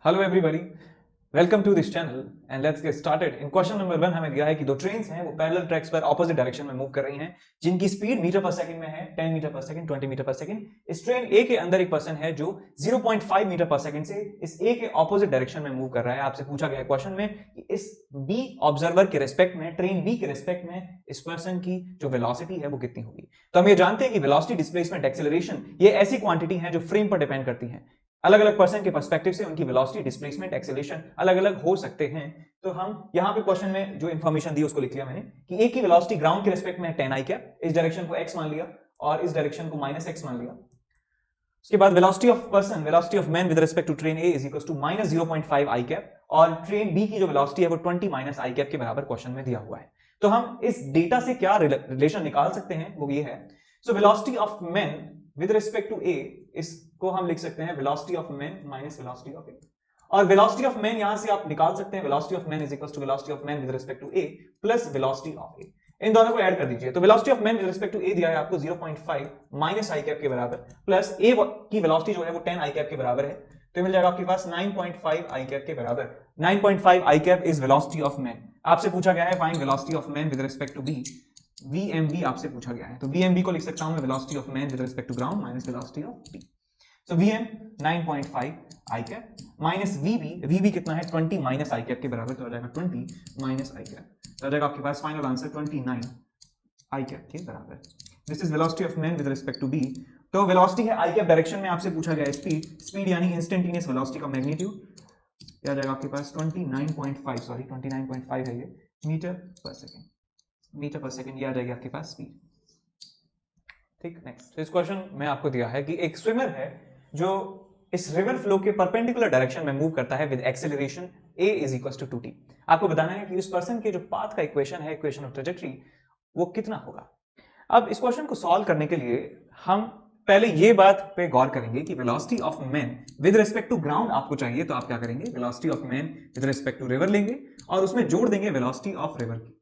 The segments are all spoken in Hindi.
Hello everybody, welcome to this channel and let's get started. In question number 1 हमें दिया है कि दो ट्रेन्स हैं वो पैरेलल ट्रैक्स पर ऑपोजिट डायरेक्शन में मूव कर रही हैं जिनकी स्पीड मीटर पर सेकंड में है 10 metre per second, 20 metre per second. इस ट्रेन ए के अंदर एक पर्सन है जो 0.5 मीटर पर सेकंड से इस ए के ऑपोजिट डायरेक्शन में मूव कर रहा है। आपसे पूछा गया क्वेश्चन में कि इस बी ऑब्जर्वर के रिस्पेक्ट में, ट्रेन बी के रिस्पेक्ट में इस पर्सन की जो वेलोसिटी है वो कितनी होगी। तो हम ये जानते हैं कि वेलोसिटी, डिस्प्लेसमेंट, एक्सेलरेशन ये ऐसी क्वांटिटी है जो फ्रेम पर डिपेंड करती है। अलग अलग पर्सन के पर्सपेक्टिव से उनकी वेलोसिटी, डिस्प्लेसमेंट, एक्सेलरेशन अलग अलग हो सकते हैं। तो हम यहां पे क्वेश्चन में जो इंफॉर्मेशन दी उसको लिख लिया मैंने कि ए की वेलोसिटी ग्राउंड के रिस्पेक्ट में 10 आई कैप, इस डायरेक्शन को x मान लिया और इस डायरेक्शन को -x मान लिया। उसके बाद velocity of person, velocity of man with respect to train A is equal to -0.5 I cap और ट्रेन बी की जो वेलोसिटी है वो 20 माइनस आई कैप के बराबर क्वेश्चन में दिया हुआ है। तो हम इस डेटा से क्या रिलेशन निकाल सकते हैं वो ये है। So velocity of man with respect to A, इसको हम लिख सकते हैं velocity of man minus velocity of A, और वेलोसिटी ऑफ मैन यहां से आप निकाल सकते हैं velocity of man is equal to velocity of man with respect to A plus velocity of A. इन दोनों को ऐड कर दीजिए तो velocity of man with respect to A दिया है आपको 0.5 माइनस आई कैप के बराबर प्लस ए की वेलोसिटी जो है वो 10 आई कैप के बराबर है, तो मिल जाएगा आपके पास 9.5 आई कैप के बराबर। 9.5 I cap is velocity of man. आपसे पूछा गया है find velocity of man with respect to B, VMB आपसे पूछा गया है। तो VMB को लिख सकता हूं मैं velocity of man with respect to ground minus velocity of T. So VM 9.5 I cap minus VB कितना है 20 माइनस आई कैप के बराबर, तो आ जाएगा 20 माइनस आई कैप, तो आ जाएगा आपके पास फाइनल आंसर 29 आई कैप के बराबर। This is velocity of man with respect to B। तो वेलोसिटी है आई कैप डायरेक्शन में, आपसे पूछा गया है स्पीड यानी इंस्टेंटेनियस वेलोसिटी का मैग्नीट्यूड, आ जाएगा आपके पास 29.5 है ये metre per second, metre per second ये आ जाएगी आपके पास स्पीड। ठीक, नेक्स्ट। इस क्वेश्चन में आपको दिया है कि एक स्विमर है जो इस रिवर फ्लो के परपेंडिकुलर डायरेक्शन में मूव करता है with acceleration a is equal to 2t। आपको बताना है कि उस पर्सन के जो पाथ का इक्वेशन है, इक्वेशन ऑफ ट्रैजेक्टरी, वो कितना होगा। अब इस क्वेश्चन को सॉल्व करने के लिए हम पहले ये बात पे गौर करेंगे कि velocity of man with respect to ground आपको चाहिए, तो आप क्या करेंगे, velocity of man with respect to river लेंगे और उसमें जोड़ देंगे वेलोसिटी ऑफ रिवर की,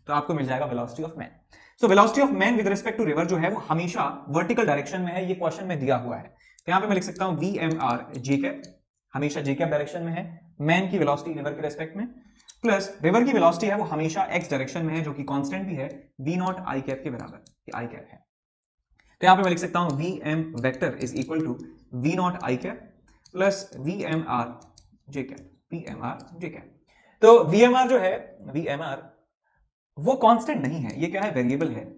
तो आपको मिल जाएगा velocity of man. So velocity of man with respect to river जो है वो हमेशा वर्टिकल डायरेक्शन में है, ये क्वेश्चन में दिया हुआ है। तो यहां पे मैं लिख सकता हूं VMR जे कैप, हमेशा जे कैप डायरेक्शन में है, मैन की वेलोसिटी रिवर के रिस्पेक्ट में, प्लस रिवर की वेलोसिटी है वो हमेशा x डायरेक्शन में है जो कि कांस्टेंट भी है V0 आई कैप के बराबर, ये आई कैप है। तो यहां पे मैं लिख सकता हूं VM vector is equal to V0 I cap plus VMR J cap, VMR J cap. तो VMR जो है, VMR वो कांस्टेंट नहीं है, ये क्या है, वेरिएबल है।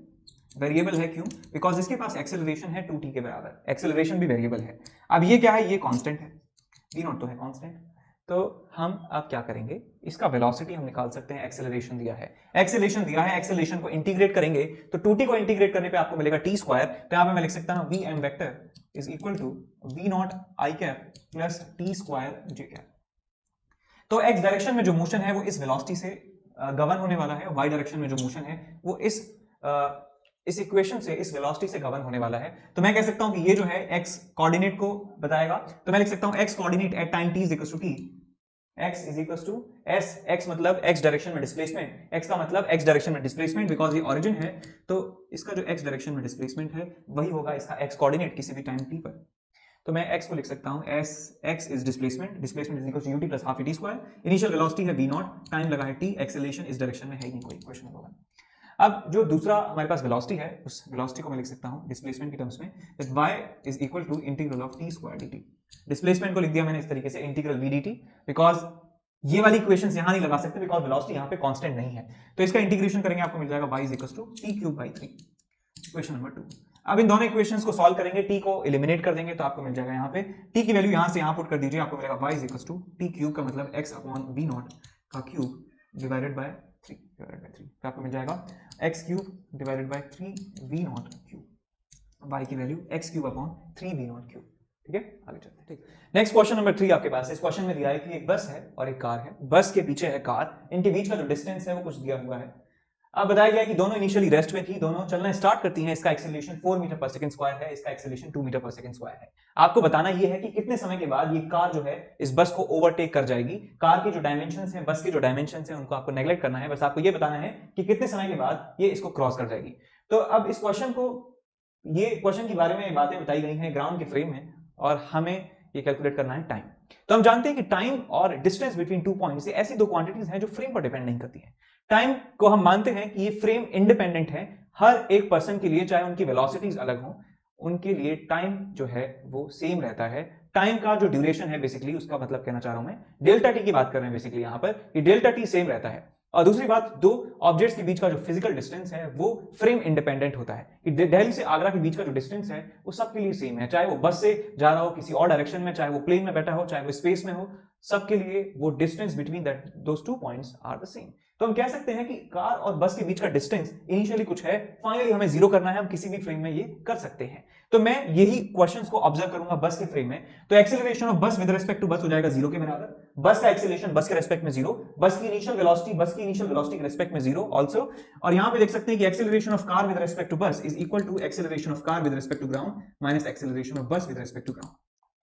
वेरिएबल है क्यों, बिकॉज इसके पास एक्सेलरेशन है 2t के बराबर, एक्सेलरेशन भी वेरिएबल है। अब ये क्या है, ये कांस्टेंट है, V0 तो है कांस्टेंट। तो हम अब क्या करेंगे, इसका वेलोसिटी हम निकाल सकते हैं, एक्सेलरेशन दिया है, एक्सेलरेशन दिया है, एक्सेलरेशन को इंटीग्रेट करेंगे तो 2t को इंटीग्रेट करने पे आपको मिलेगा t स्क्वायर। तो यहां पे मैं लिख सकता हूं VM vector is equal to V0 I cap plus t square J cap. तो x डायरेक्शन में जो मोशन है वो इस वेलोसिटी से गवर्न होने वाला है, y डायरेक्शन में जो मोशन है वो इस इक्वेशन से, इस वेलोसिटी से गवर्न होने वाला है। तो मैं कह सकता हूं कि ये जो है x कोऑर्डिनेट को बताएगा, तो मैं लिख सकता हूं x coordinate at time t is equal to t, x is equal to s, x मतलब x डायरेक्शन में डिस्प्लेसमेंट, x का मतलब x डायरेक्शन में डिस्प्लेसमेंट, बिकॉज ये ओरिजिन है तो इसका जो x डायरेक्शन में डिस्प्लेसमेंट है वही होगा इसका x कोऑर्डिनेट किसी भी टाइम t पर। तो मैं x को लिख सकता हूं s, x is displacement, displacement is equal to ut plus half t square, initial velocity है v0, टाइम लगा है t, एक्सेलरेशन इस डायरेक्शन में है नहीं कोई, क्वेश्चन नंबर 1। अब जो दूसरा हमारे पास वेलोसिटी है, उस वेलोसिटी को मैं लिख सकता हूं डिस्प्लेसमेंट की टर्म्स में, that y is equal to integral of t square dt। Displacement को लिख दिया मैंने इस तरीके से इंटीग्रल v dt, बिकॉज ये वाली इक्वेशंस यहां नहीं लगा सकते बिकॉज वेलोसिटी यहां पे कांस्टेंट नहीं है। तो इसका इंटीग्रेशन करेंगे आपको मिल जाएगा y is equal to t cube by 3, equation number 2। अब इन दोनों इक्वेशंस को सॉल्व करेंगे, t को एलिमिनेट कर देंगे तो आपको मिल जाएगा यहाँ पे t की वैल्यू यहां से यहां पुट कर दीजिए, आपको मिलेगा y is equal to t cube का मतलब x अपॉन v0 का क्यूब डिवाइडेड बाय 3, तो आपको मिल जाएगा x cube divided by 3 v0 cube, y की value x cube upon 3 v0 cube. ठीक है, आगे चलते हैं। ठीक, नेक्स्ट क्वेश्चन नंबर 3 आपके पास है। इस क्वेश्चन में दिया है कि एक बस है और एक कार है, बस के पीछे है कार, इनके बीच का जो डिस्टेंस है वो कुछ दिया हुआ है। अब बताया गया कि दोनों इनिशियली रेस्ट में थी, दोनों चलना स्टार्ट करती हैं, इसका acceleration 4 metre per second square है, इसका acceleration 2 metre per second square है। आपको बताना यह है कि कितने समय के बाद ये कार जो है इस बस को ओवरटेक कर जाएगी। कार की जो डायमेंशंस हैं, बस के जो डायमेंशंस हैं उनको आपको नेगलेक्ट करना है, बस आपको ये बताना है कि कितने समय के बाद ये इसको क्रॉस कर जाएगी। तो अब इस क्वेश्चन को, ये क्वेश्चन के बारे में बातें बताई गई हैं ग्राउंड के फ्रेम में और हमें ये कैलकुलेट करना है टाइम। तो हम जानते हैं कि टाइम और डिस्टेंस बिटवीन 2 पॉइंट्स ऐसी दो क्वांटिटीज हैं जो फ्रेम पर डिपेंड नहीं करती हैं। टाइम को हम मानते हैं कि ये फ्रेम इंडिपेंडेंट है हर एक पर्सन के लिए, चाहे उनकी वेलोसिटीज अलग हो, उनके लिए टाइम जो है वो सेम रहता है। टाइम का जो ड्यूरेशन है बेसिकली, उसका मतलब कहना चाह रहा हूं मैं, डेल्टा टी की बात कर रहे हैं बेसिकली यहां पर, कि डेल्टा टी सेम रहता है। और दूसरी बात, दो ऑब्जेक्ट्स के बीच का जो फिजिकल डिस्टेंस है वो फ्रेम इंडिपेंडेंट होता है, कि दिल्ली से आगरा के बीच का जो डिस्टेंस है वो सबके लिए सेम है, चाहे वो बस से जा रहा हो किसी और डायरेक्शन में, चाहे वो प्लेन में बैठा हो, चाहे वो स्पेस में हो, सबके लिए वो distance between that those two points are the same. तो हम कह सकते हैं कि कार और बस के बीच का डिस्टेंस इनिशियली कुछ है, फाइनली हमें जीरो करना है, हम किसी भी फ्रेम में ये कर सकते हैं। तो मैं यही क्वेश्चंस को ऑब्जर्व करूंगा बस के फ्रेम में। तो acceleration of bus with respect to बस हो जाएगा जीरो के बराबर, बस का एक्सेलरेशन बस के रिस्पेक्ट में जीरो, बस की इनिशियल वेलोसिटी के रिस्पेक्ट में जीरो ऑल्सो। और यहां पे देख सकते हैं कि acceleration of car with respect to bus is equal to acceleration of car with respect to ground minus acceleration of bus with respect to ground.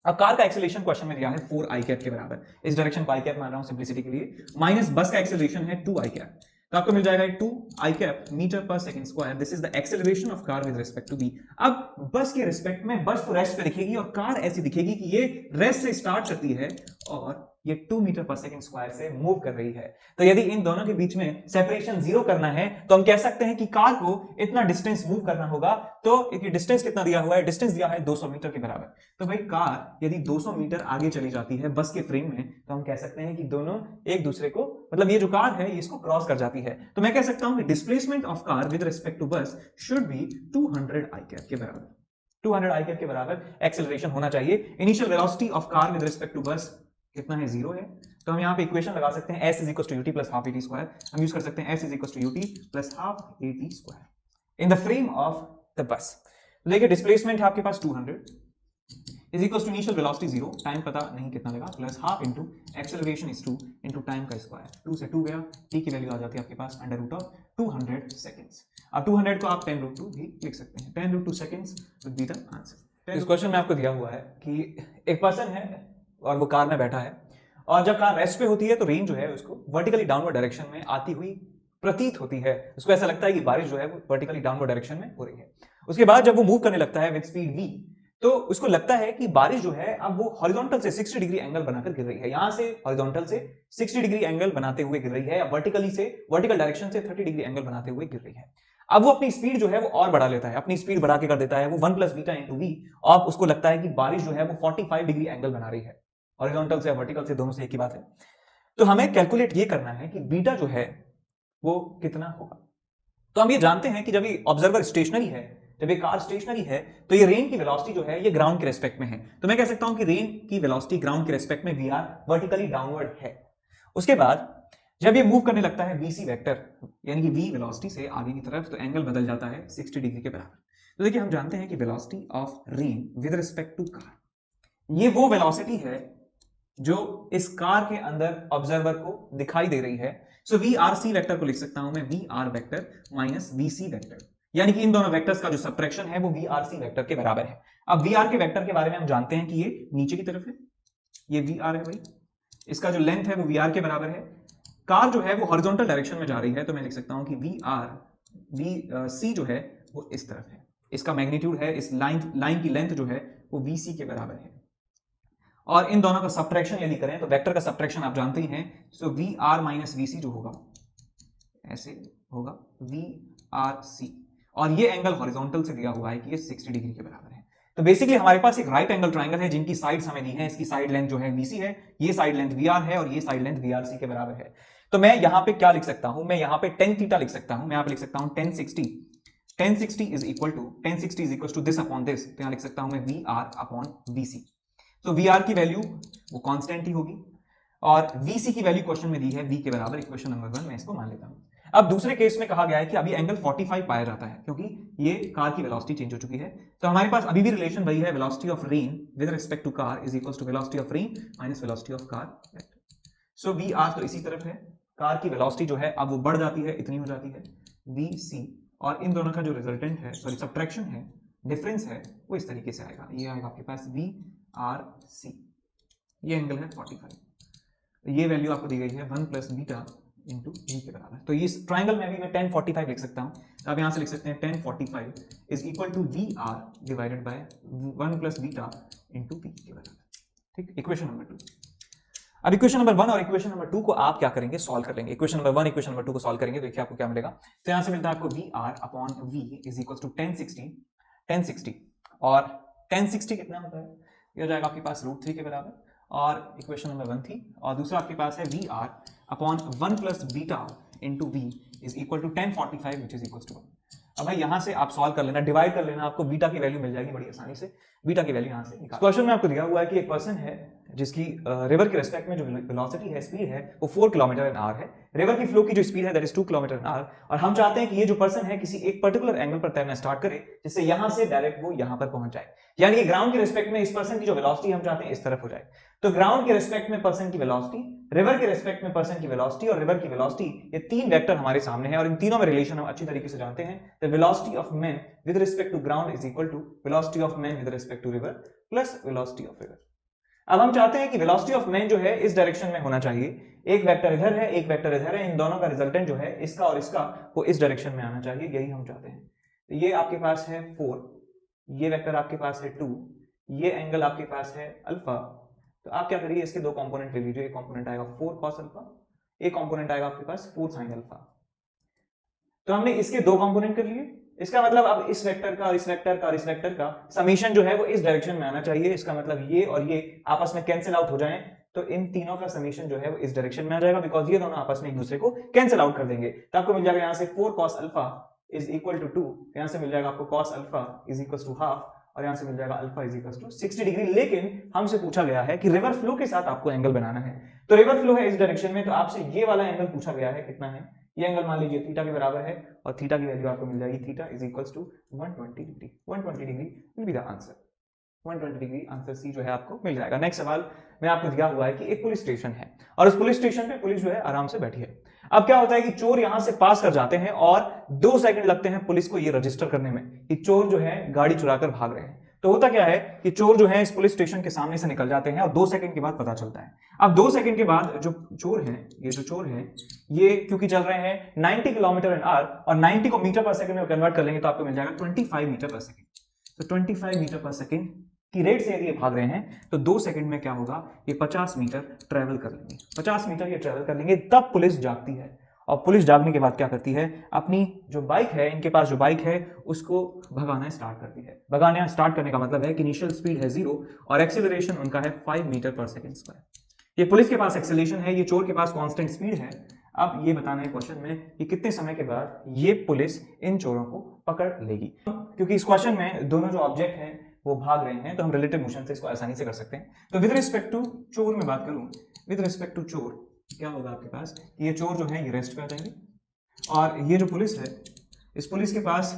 अब कार का एक्सेलरेशन क्वेश्चन में दिया है 4 आई कैप के बराबर, इस डायरेक्शन को आई कैप मान रहा हूं सिंपलिसिटी के लिए, माइनस बस का एक्सेलरेशन है 2 आई कैप, तो आपको मिल जाएगा 2 I cap metre per second square. This is the acceleration of car with respect to B. अब बस के रिस्पेक्ट में बस तो रेस्ट पे दिखेगी और कार ऐसी दिखेगी कि ये रेस्ट से स्टार्ट करती है और ये 2 मीटर पर सेकंड स्क्वायर से मूव कर रही है। तो यदि इन दोनों के बीच में सेपरेशन जीरो करना है तो हम कह सकते हैं कि कार को इतना डिस्टेंस मूव करना होगा। तो एक डिस्टेंस कितना दिया हुआ है, डिस्टेंस दिया है 200 मीटर के बराबर। तो भाई कार यदि 200 मीटर आगे चली जाती है बस के फ्रेम में, तो हम कह सकते हैं कि दोनों एक दूसरे को, मतलब ये जो कार है ये इसको क्रॉस कर जाती है। तो मैं कह सकता हूं कि displacement of car with respect to bus should be 200 I cap के बराबर। 200 आई कैप के बराबर एक्सेलरेशन होना चाहिए। Initial velocity of car with respect to bus कितना है, जीरो है। तो हम यहाँ पे इक्वेशन लगा सकते हैं s is equal to ut plus half at square. हम यूज कर सकते हैं s is equal to ut plus half at square in the frame of the bus. देखिए डिस्प्लेसमेंट है आपके पास 200 is equal to initial velocity zero, time पता नहीं कितना लगा, plus half into acceleration is 2 into time का स्क्वायर। 2 से 2 गया, t की वैल्यू आ जाती है आपके पास अंडर रूट ऑफ 200 सेकंड्स। अब 200 को आप 10 रूट 2 भी लिख सकते हैं, 10 root 2 seconds will be the answer. इस क्वेश्चन में आपको दिया हुआ है कि एक पर्सन है और वो कार में बैठा है, और जब कार रेस्ट पे होती है तो रेन जो है उसको वर्टिकली डाउनवर्ड डायरेक्शन में आती हुई प्रतीत होती है। उसको ऐसा लगता है कि बारिश जो है वो वर्टिकली डाउनवर्ड डायरेक्शन में हो रही है। उसके बाद जब वो मूव करने लगता है विद स्पीड v, तो उसको लगता है कि बारिश जो है अब वो हॉरिजॉन्टल से 60 डिग्री एंगल बनाकर गिर रही है। यहां से हॉरिजॉन्टल से 60 डिग्री एंगल बनाते हुए गिर रही है, या वर्टिकल डायरेक्शन से 30 डिग्री एंगल बनाते हुए गिर रही है। अब वो अपनी स्पीड जो है वो और बढ़ा लेता है, अपनी स्पीड बढ़ा के कर देता है वो 1 प्लस बीटा इंटू वी, और उसको लगता है कि बारिश जो है वो 45 डिग्री एंगल बना रही है। हॉरिजॉन्टल से वर्टिकल से दोनों से एक ही बात है। तो हमें कैलकुलेट ये करना है कि बीटा जो है वो कितना होगा। तो हम ये जानते हैं कि जब ये ऑब्जर्वर स्टेशनरी है, जब ये कार स्टेशनरी है, तो ये रेन की वेलोसिटी जो है ये ग्राउंड के रेस्पेक्ट में है। तो मैं कह सकता हूं कि रेन की वेलोसिटी ग्राउंड के रेस्पेक्ट में वी आर वर्टिकली डाउनवर्ड है। उसके बाद जब ये मूव करने लगता है वीसी वेक्टर, यानी कि वी वेलोसिटी से आगे की तरफ, तो एंगल बदल जाता है 60 डिग्री के बराबर। तो देखिए हम जानते हैं कि velocity of rain with respect to car, ये वो वेलोसिटी है जो इस कार के अंदर ऑब्जर्वर को दिखाई दे रही है। So V R C vector को लिख सकता हूं मैं V R vector minus V C vector, यानी कि इन दोनों वेक्टर्स का जो सबट्रैक्शन है वो वी आर सी वेक्टर के बराबर है। अब वी आर के वेक्टर के बारे में हम जानते हैं कि ये नीचे की तरफ है, ये वी आर है भाई, इसका जो लेंथ है वो वी आर के बराबर है। कार जो है वो हॉरिजॉन्टल डायरेक्शन में जा रही है, तो मैं लिख सकता हूं कि वी सी जो है वो इस तरफ है, इसका मैग्नीट्यूड है, इस लाइन की लेंथ जो है वो वी सी के बराबर है। और इन दोनों का सबट्रैक्शन यदि करें तो वेक्टर का सबट्रैक्शन आप जानते ही हैं, so V R minus V C जो होगा ऐसे होगा वी आर सी, और ये एंगल हॉरिजॉन्टल से दिया हुआ है कि ये 60 डिग्री के बराबर है। तो बेसिकली हमारे पास एक राइट एंगल ट्राइंगल है जिनकी साइड्स हमें दी हैं, इसकी साइड लेंथ जो है वीसी है, ये साइड लेंथ वी आर है, और ये side length V R C के बराबर है। तो मैं यहां पे क्या लिख सकता हूं, मैं यहां पे टेन थीटा लिख सकता हूं, मैं यहां पे लिख सकता हूं 1060 is equal to this upon this, तो यहां लिख सकता हूं मैं V R upon V C. तो वी आर की वैल्यू वो कांस्टेंट ही होगी, और वीसी की वैल्यू क्वेश्चन में दी है वी के बराबर, इक्वेशन नंबर 1 मैं इसको मान लेता हूं। अब दूसरे केस में कहा गया है कि अभी एंगल 45 पाया जाता है क्योंकि ये कार की वेलोसिटी चेंज हो चुकी है। तो हमारे पास अभी भी रिलेशन वही है, velocity of rain with respect to car is equal to velocity of rain minus velocity of car. So V R तो इसी तरफ है, कार की वेलोसिटी जो है अब वो बढ़ जाती है, इतनी हो जाती है वी सी, और इन दोनों का जो रिजल्टेंट है, सॉरी सबट्रैक्शन है, डिफरेंस है, वो इस तरीके से आएगा, ये आएगा आपके पास वी आर सी, ये एंगल है 45, ये वैल्यू आपको दी गई है 1 प्लस बीटा इंटू वी के बराबर। तो इस ट्राइंगल में भी मैं 1045 लिख सकता हूं, तो आप यहां से लिख सकते हैं 1045 is equal to V R divided by 1 plus beta into V के बराबर। ठीक, इक्वेशन नंबर 2। अब इक्वेशन नंबर 1 और इक्वेशन नंबर 2 को आप क्या करेंगे, सॉल्व कर लेंगे। इक्वेशन नंबर 1 इक्वेशन नंबर 2 को सॉल्व करेंगे, देखिए आपको क्या मिलेगा। तो यहां से मिलता है आपको VR upon V is equal to 1060 और 1060 कितना होता है, ये हो जाएगा आपके पास √3 के बराबर, और इक्वेशन नंबर 1 थी। और दूसरा आपके पास है VR upon 1 plus beta into V is equal to 1045 which is equal to 1। अब भाई यहां से आप सॉल्व कर लेना, डिवाइड कर लेना, आपको बीटा की वैल्यू मिल जाएगी बड़ी आसानी से। बीटा की वैल्यू यहां से निकाल। क्वेश्चन में आपको दिया हुआ है कि एक पर्सन है जिसकी रिवर के रेस्पेक्ट में जो वेलोसिटी है, स्पीड है, वो 4 किलोमीटर इन आवर है। रिवर की फ्लो की जो स्पीड है that is 2 kilometre in hour, और हम चाहते हैं कि ये जो पर्सन है किसी एक पर्टिकुलर एंगल पर तैरना स्टार्ट करे जिससे यहां से डायरेक्ट वो यहां पर पहुंच जाए, यानी कि ग्राउंड के रेस्पेक्ट में इस पर्सन की जो वेलोसिटी हम चाहते हैं इस तरफ हो जाए। तो ग्राउंड के रेस्पेक्ट में पर्सन की वेलोसिटी, रिवर के रेस्पेक्ट में पर्सन की वेलोसिटी और रिवर की वेलोसिटी, ये तीन वेक्टर हमारे सामने है और इन तीनों में रिलेशन हम अच्छी तरीके से जानते हैं। The velocity of man with respect to ground is equal to velocity of man with respect to river plus velocity of river. अब हम चाहते हैं कि वेलोसिटी ऑफ मैन जो है इस डायरेक्शन में होना चाहिए, एक वेक्टर इधर है एक वेक्टर इधर है, इन दोनों का रिजल्टेंट जो है इसका और इसका वो इस डायरेक्शन में आना चाहिए, यही हम चाहते हैं। तो ये आपके पास है 4, ये वेक्टर आपके पास है 2, ये एंगल आपके पास है अल्फा। तो आप क्या करिए, इसके दो कंपोनेंट ले लीजिए, एक कंपोनेंट आएगा 4 cos अल्फा, एक कंपोनेंट आएगा आपके पास 4 sin अल्फा। तो हमने इसके दो कंपोनेंट कर लिए, इसका मतलब अब इस वेक्टर का और इस वेक्टर का और इस वेक्टर का समीशन जो है वो इस डायरेक्शन में आना चाहिए। इसका मतलब ये और ये आपस में कैंसिल आउट हो जाएं, तो इन तीनों का समीशन जो है वो इस डायरेक्शन में आ जाएगा, बिकॉज ये दोनों आपस में एक दूसरे को कैंसिल आउट कर देंगे। तो आपको मिल जाएगा यहाँ से 4 cos alpha is equal to 2, यहाँ से मिल जाएगा आपको cos alpha is equal to half, और यहां से मिल जाएगा alpha is equal to 60 degree. लेकिन हमसे पूछा गया है कि रिवर फ्लो के साथ आपको एंगल बनाना है, तो रिवर फ्लो है इस डायरेक्शन में, तो आपसे ये वाला एंगल पूछा गया है, कितना है ये एंगल, मान लीजिए थीटा के बराबर है, और थीटा की वैल्यू आपको मिल जाएगी theta is equal to 120 degree. 120 degree will be the answer, 120 degree answer C जो है आपको मिल जाएगा। नेक्स्ट सवाल में आपको दिया हुआ है कि एक पुलिस स्टेशन है और उस पुलिस स्टेशन पे पुलिस जो है आराम से बैठी है। अब क्या होता है कि चोर यहां से पास कर जाते हैं और 2 सेकंड लगते हैं पुलिस को ये रजिस्टर करने में कि चोर जो है गाड़ी चुराकर भाग रहे हैं। तो होता क्या है कि चोर जो है इस पुलिस स्टेशन के सामने से निकल जाते हैं और 2 सेकंड के बाद पता चलता है। अब 2 सेकंड के बाद जो चोर हैं, ये जो चोर हैं ये क्योंकि चल रहे हैं 90 किलोमीटर इन आवर और 90 को मीटर पर सेकंड में कन्वर्ट कर लेंगे तो आपको मिल जाएगा 25 मीटर पर सेकंड। तो 25 मीटर पर सेकंड की रेट से यदि ये भाग रहे हैं तो 2 सेकंड में क्या होगा, ये 50 मीटर ट्रेवल कर लेंगे। 50 मीटर ये ट्रेवल कर लेंगे, तब पुलिस जागती है और पुलिस जागने के बाद क्या करती है, अपनी जो बाइक है, इनके पास जो बाइक है उसको भगाना स्टार्ट करती है। भगाना स्टार्ट करने का मतलब है कि इनिशियल स्पीड है 0 और एक्सेलरेशन उनका है 5 मीटर पर सेकंड स्क्वायर। ये पुलिस के पास एक्सेलरेशन है, ये चोर के पास कांस्टेंट स्पीड है। अब ये बताना है क्वेश्चन में कि कितने समय के बाद ये पुलिस इन चोरों को पकड़ लेगी। क्योंकि इस क्वेश्चन में दोनों जो ऑब्जेक्ट हैं वो भाग रहे हैं तो हम रिलेटिव मोशन से इसको आसानी से कर सकते हैं। तो विद रिस्पेक्ट टू चोर में बात करूं, विद रिस्पेक्ट टू चोर क्या होगा आपके पास, ये चोर जो है ये रेस्ट पे आ जाएंगे और ये जो पुलिस है, इस पुलिस के पास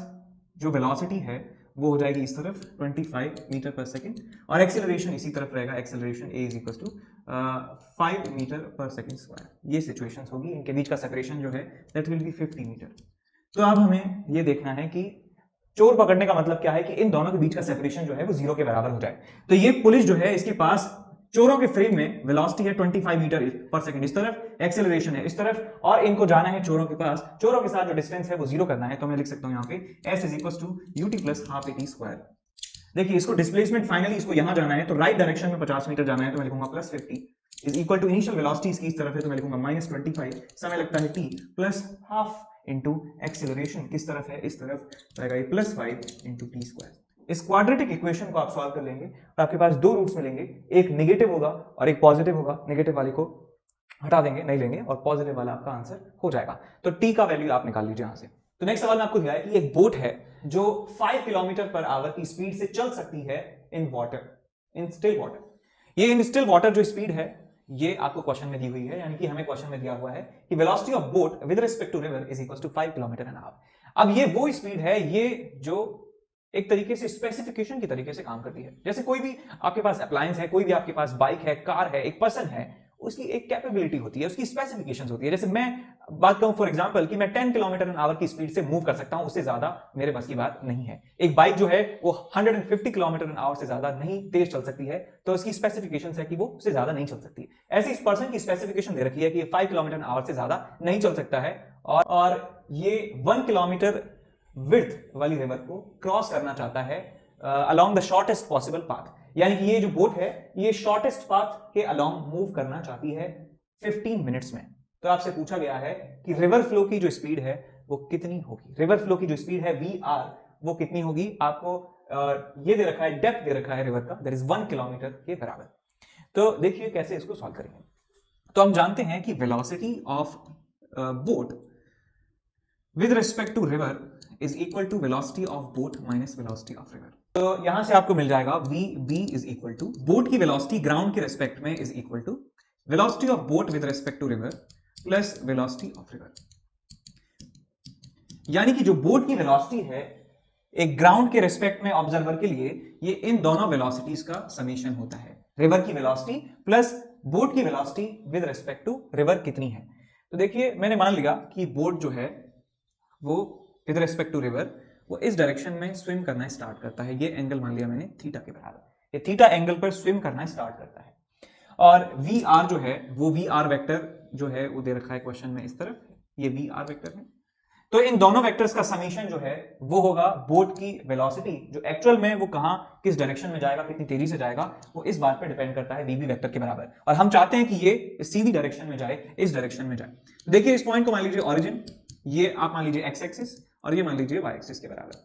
जो वेलोसिटी है वो हो जाएगी इस तरफ 25 मीटर पर सेकंड और एक्सेलरेशन इसी तरफ रहेगा, acceleration a is equal to 5 metre per second square. ये सिचुएशंस होगी, इनके बीच का सेपरेशन जो है दैट विल बी 50 मीटर। तो अब हमें ये देखना है कि चोर पकड़ने का मतलब क्या है कि इन दोनों के बीच का सेपरेशन जो है वो 0 के बराबर हो जाए। तो ये पुलिस जो है इसके पास चोरों के फ्रेम में वेलोसिटी है 25 मीटर पर सेकंड इस तरफ, एक्सेलरेशन है इस तरफ और इनको जाना है चोरों के पास, चोरों के साथ जो डिस्टेंस है वो 0 करना है। तो मैं लिख सकता हूं यहाँ पे s is equal to ut plus half at square. देखिए इसको डिस्प्लेसमेंट फाइनली इसको यहां जाना है तो राइट डायरेक्शन में 50 मीटर जाना है तो मैं लिखूंगा plus 50 is equal to initial velocity इसकी इस तरफ है तो मैं लिखूंगा माइनस 25, समय लगता है t plus half into acceleration किस तरफ है इस तरफ, रहेगा ये प्लस 5 इंटू टी स्क्वायर। इस क्वाड्रेटिक इक्वेशन को आप सॉल्व कर लेंगे और आपके पास 2 रूट्स मिलेंगे, एक नेगेटिव होगा और एक पॉजिटिव होगा। नेगेटिव वाले को हटा देंगे, नहीं लेंगे, और पॉजिटिव वाला आपका आंसर हो जाएगा। तो टी का वैल्यू आप निकाल लीजिए यहां से। तो नेक्स्ट सवाल में आपको दिया है कि एक बोट है जो 5 किलोमीटर पर आवर की स्पीड से चल सकती है in water, in still water. ये इन स्टिल वाटर जो स्पीड है ये आपको क्वेश्चन में दी हुई है, यानी कि हमें क्वेश्चन में दिया हुआ है कि velocity of boat with respect to river is equal to 5 kilometre an hour. अब ये वो स्पीड है ये जो एक तरीके से स्पेसिफिकेशन की तरीके से काम करती है। जैसे कोई भी आपके पास अप्लायंस है, कोई भी आपके पास बाइक है, कार है, एक पर्सन है, उसकी एक कैपेबिलिटी होती है, उसकी स्पेसिफिकेशंस होती है। जैसे मैं बात करूं फॉर एग्जांपल कि मैं 10 किलोमीटर एन आवर की स्पीड से मूव कर सकता हूं, उससे ज्यादा मेरे बस की बात नहीं है। एक बाइक जो है वो 150 किलोमीटर एन आवर से ज्यादा नहीं तेज चल सकती है, तो उसकी स्पेसिफिकेशंस है कि वो उससे ज्यादा नहीं चल सकती। ऐसे इस पर्सन की स्पेसिफिकेशन दे रखी है कि ये 5 किलोमीटर एन आवर से ज्यादा नहीं चल सकता है और ये 1 किलोमीटर विड्थ वाली रिवर को क्रॉस करना चाहता है along the shortest possible path। यानी कि ये जो बोट है ये शॉर्टेस्ट पाथ के अलोंग मूव करना चाहती है 15 मिनट्स में। तो आपसे पूछा गया है कि रिवर फ्लो की जो स्पीड है वो कितनी होगी। रिवर फ्लो की जो स्पीड है VR वो कितनी होगी। आपको ये दे रखा है, डेप्थ दे रखा है रिवर का, दैट इज 1 किलोमीटर के बराबर। तो देखिए कैसे इसको सॉल्व करेंगे। तो हम जानते हैं कि velocity of boat with respect to river is equal to velocity of boat minus velocity of river. तो यहां से आपको मिल जाएगा v is equal to boat की वेलोसिटी ग्राउंड के रिस्पेक्ट में is equal to velocity of boat with respect to river plus velocity of river. यानी कि जो बोट की वेलोसिटी है एक ग्राउंड के रिस्पेक्ट में ऑब्जर्वर के लिए, ये इन दोनों वेलोसिटीज का समेशन होता है। रिवर की वेलोसिटी प्लस बोट की velocity with respect to river कितनी है। तो देखिए मैंने मान लिया कि बोट जो है वो विद रिस्पेक्ट टू रिवर वो इस डायरेक्शन में स्विम करना स्टार्ट करता है। ये एंगल मान लिया मैंने थीटा के बराबर, ये थीटा एंगल पर स्विम करना स्टार्ट करता है। और VR जो है वो VR वेक्टर जो है वो दे रखा है क्वेश्चन में इस तरफ, ये VR वेक्टर है। तो इन दोनों वेक्टर्स का समीशन जो है वो होगा बोट की वेलोसिटी जो एक्चुअल में वो कहां किस डायरेक्शन में जाएगा, कितनी तेजी से जाएगा, वो इस बात पर डिपेंड करता है VB वेक्टर के बराबर। और हम चाहते हैं कि ये सीधी डायरेक्शन में जाए, इस डायरेक्शन में जाए। तो देखिए इस पॉइंट को मान लीजिए ऑरिजिन, ये आप मान लीजिए x एक्सिस और ये मान लीजिए y एक्सिस के बराबर।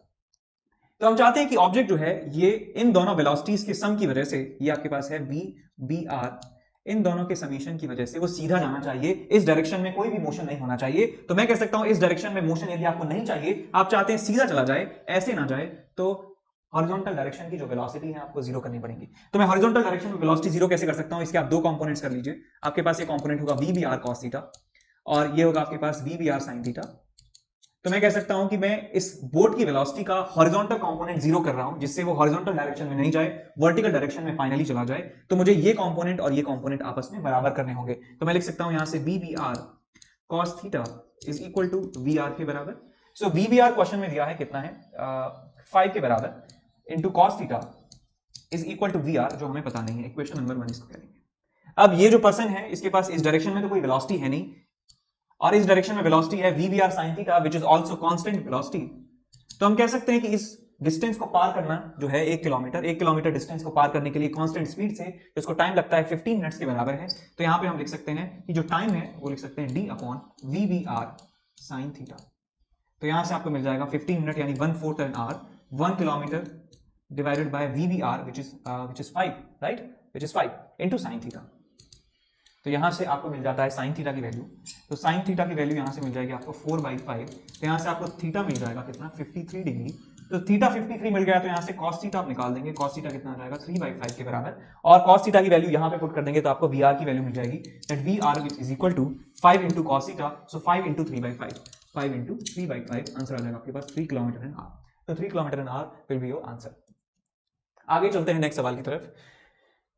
तो हम चाहते हैं कि ऑब्जेक्ट जो है ये इन दोनों वेलोसिटीज के सम की वजह से, ये आपके पास है VR, इन दोनों के समीशन की वजह से वो सीधा जाना चाहिए, इस डायरेक्शन में कोई भी मोशन नहीं होना चाहिए। तो मैं कह सकता हूं इस डायरेक्शन में मोशन यदि आपको नहीं चाहिए, आप चाहते हैं सीधा चला जाए, ऐसे ना जाए, तो हॉरिजॉन्टल डायरेक्शन की जो वेलोसिटी है आपको जीरो करनी पड़ेगी। तो मैं हॉरिजॉन्टल डायरेक्शन में वेलोसिटी जीरो कैसे कर सकता हूं, इसके आप दो कंपोनेंट्स कर लीजिए। आपके पास ये कंपोनेंट होगा VBR cos थीटा और ये होगा आपके पास VBR sin थीटा। तो मैं कह सकता हूं कि मैं इस बोट की वेलोसिटी का हॉरिजॉन्टल कंपोनेंट जीरो कर रहा हूं, जिससे वो हॉरिजॉन्टल डायरेक्शन में नहीं जाए, वर्टिकल डायरेक्शन में फाइनली चला जाए। तो मुझे ये कंपोनेंट और ये कंपोनेंट आपस में बराबर करने होंगे। तो मैं लिख सकता हूं यहां से VBR cos theta is equal to VR के बराबर। सो VBR क्वेश्चन में दिया है कितना है 5 के बराबर into cos theta is equal to VR, जो हमें पता नहीं है। इक्वेशन नंबर 1 इसको करेंगे। अब ये जो पर्सन है इसके पास इस डायरेक्शन में तो कोई वेलोसिटी है नहीं, और इस डायरेक्शन में वेलोसिटी है VBR sin theta which is also constant velocity. तो हम कह सकते हैं कि इस डिस्टेंस को पार करना जो है 1 किलोमीटर डिस्टेंस को पार करने के लिए कांस्टेंट स्पीड से जिसको टाइम लगता है 15 मिनट्स के बराबर है। तो यहां पे हम लिख सकते हैं कि जो टाइम है वो लिख सकते हैं d/VBR sin थीटा। तो यहां से आपको मिल जाएगा 15 मिनट यानी 1/4 an hour, 1 kilometre divided by VBR which is 5, right, which is 5 into sin theta. तो यहां से आपको मिल जाता है sin थीटा की वैल्यू। तो sin थीटा की वैल्यू यहां से मिल जाएगी आपको 4/5। तो यहां से आपको थीटा मिल जाएगा कितना 53 डिग्री। तो थीटा 53 मिल गया, तो यहां से cos थीटा आप निकाल देंगे। cos थीटा कितना आ जाएगा 3/5 के बराबर, और cos थीटा की वैल्यू यहां पे पुट कर देंगे तो आपको VR की वैल्यू मिल जाएगी that VR is equal to 5 into cos theta. So 5 into 3/5, 5 into 3/5 answer आ जाएगा आपके पास 3 किलोमीटर एन आवर। तो 3 kilometre an hour will be your answer. आगे चलते हैं नेक्स्ट सवाल की तरफ